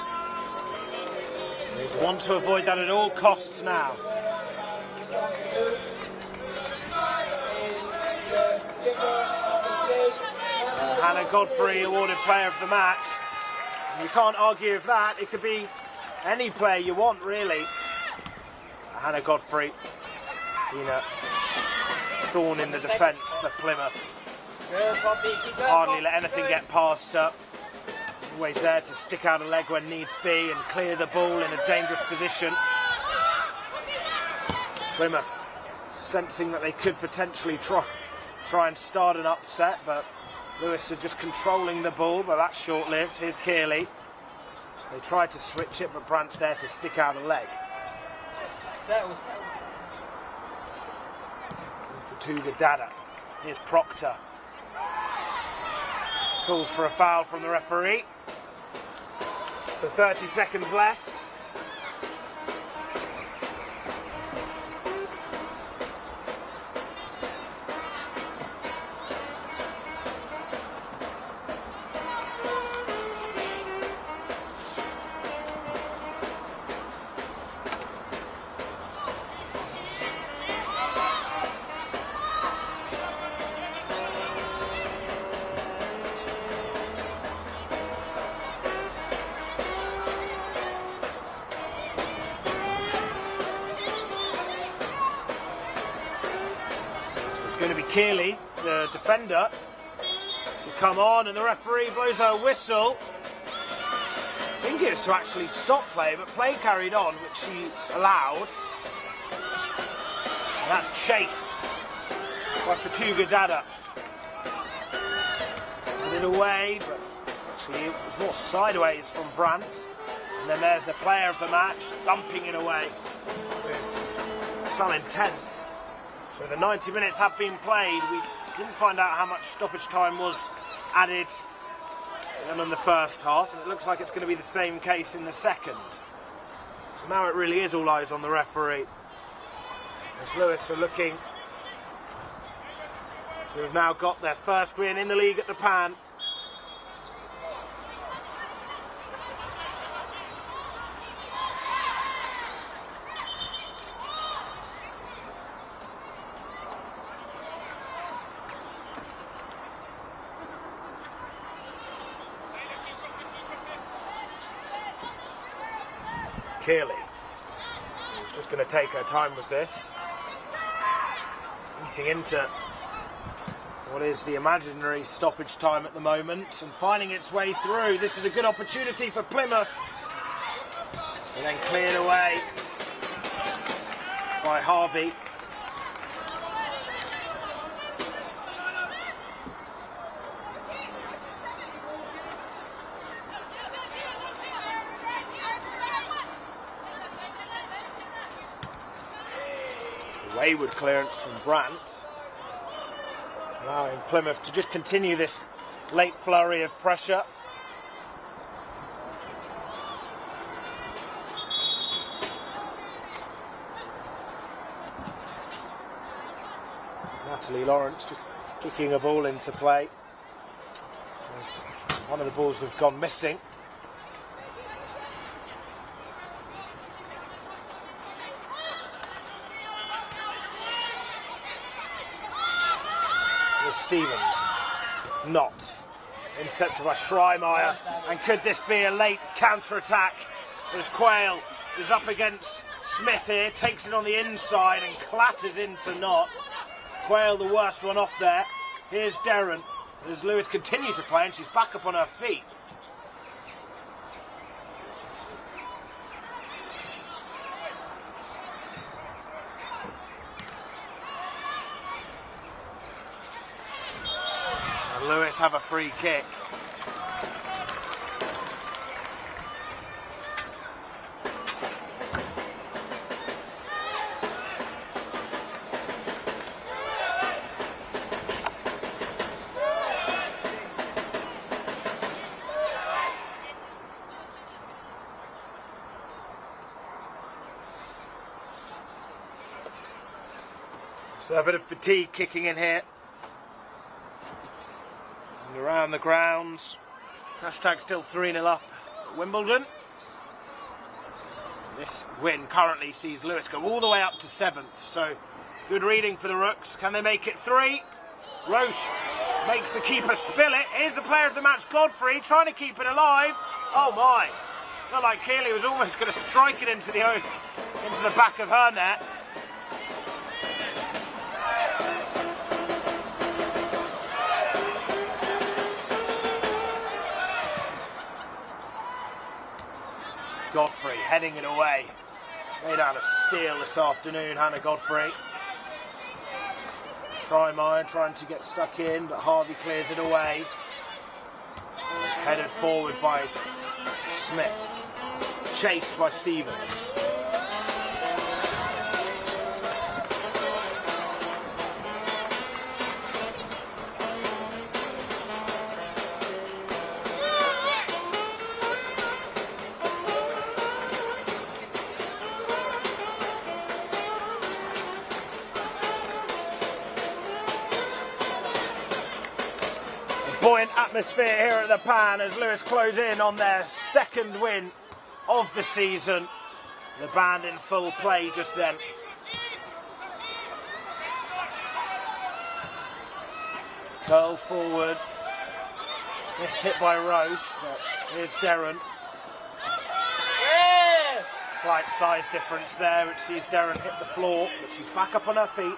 They want to avoid that at all costs now. Hannah Godfrey awarded player of the match. You can't argue with that. It could be any player you want, really. Hannah Godfrey being a thorn in the defence for Plymouth. Hardly let anything get past her. Always there to stick out a leg when needs be and clear the ball in a dangerous position. Plymouth sensing that they could potentially try and start an upset, but Lewes are just controlling the ball, but that's short-lived. Here's Kearley. They tried to switch it, but Brandt's there to stick out a leg. Settles. For Tugadada. Here's Proctor. Calls for a foul from the referee. So 30 seconds left. Keeley, the defender, to come on, and the referee blows her whistle. I think it's to actually stop play, but play carried on, which she allowed. And that's chased by Fatuga Dada. Put it away, but actually it was more sideways from Brandt. And then there's the player of the match, thumping it away with some intent. So the 90 minutes have been played. We didn't find out how much stoppage time was added in the first half, and it looks like it's going to be the same case in the second. So now it really is all eyes on the referee, as Lewes are looking to have now got their first win in the league at the Pan. Keeley, who's just going to take her time with this, eating into what is the imaginary stoppage time at the moment and finding its way through. This is a good opportunity for Plymouth, and then cleared away by Harvey. Wayward clearance from Brandt, allowing Plymouth to just continue this late flurry of pressure. Natalie Lawrence just kicking a ball into play, as one of the balls have gone missing. Stevens, not intercepted by Schreimeyer, and could this be a late counter-attack as Quayle is up against Smith here, takes it on the inside and clatters into Knott. Quayle the worst one off there. Here's Derren as Lewes continue to play, and she's back up on her feet. Lewes have a free kick. So a bit of fatigue kicking in here. Around the grounds. Hashtag still 3-0 up at Wimbledon. This win currently sees Lewes go all the way up to 7th. So good reading for the Rooks. Can they make it 3? Roche makes the keeper spill it. Here's the player of the match, Godfrey, trying to keep it alive. Oh my. Not like Keeley was almost going to strike it into the back of her net. Godfrey heading it away. Made out of steel this afternoon, Hannah Godfrey. Schreimeyer trying to get stuck in, but Harvey clears it away. Headed forward by Smith. Chased by Stevens. Buoyant atmosphere here at the Pan as Lewes close in on their second win of the season. The band in full play just then. Curl forward. This hit by Roche. Here's Derren. Yeah! Slight size difference there, which sees Derren hit the floor, but she's back up on her feet.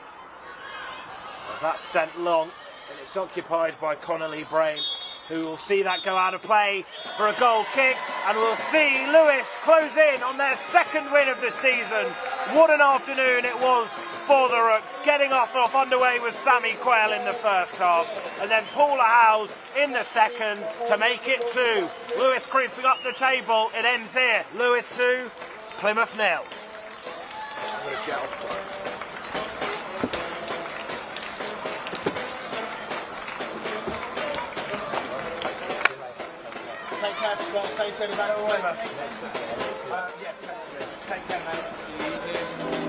As that's sent long, and it's occupied by Connolly Brain, who will see that go out of play for a goal kick, and we'll see Lewes close in on their second win of the season. What an afternoon it was for the Rooks, getting us off underway with Sammy Quayle in the first half, and then Paula Howes in the second to make it 2. Lewes creeping up the table, it ends here. Lewes 2, Plymouth 0. I'm going to jet off. Take care, Scott. Safe journey back to Plymouth. Yeah, take care, mate.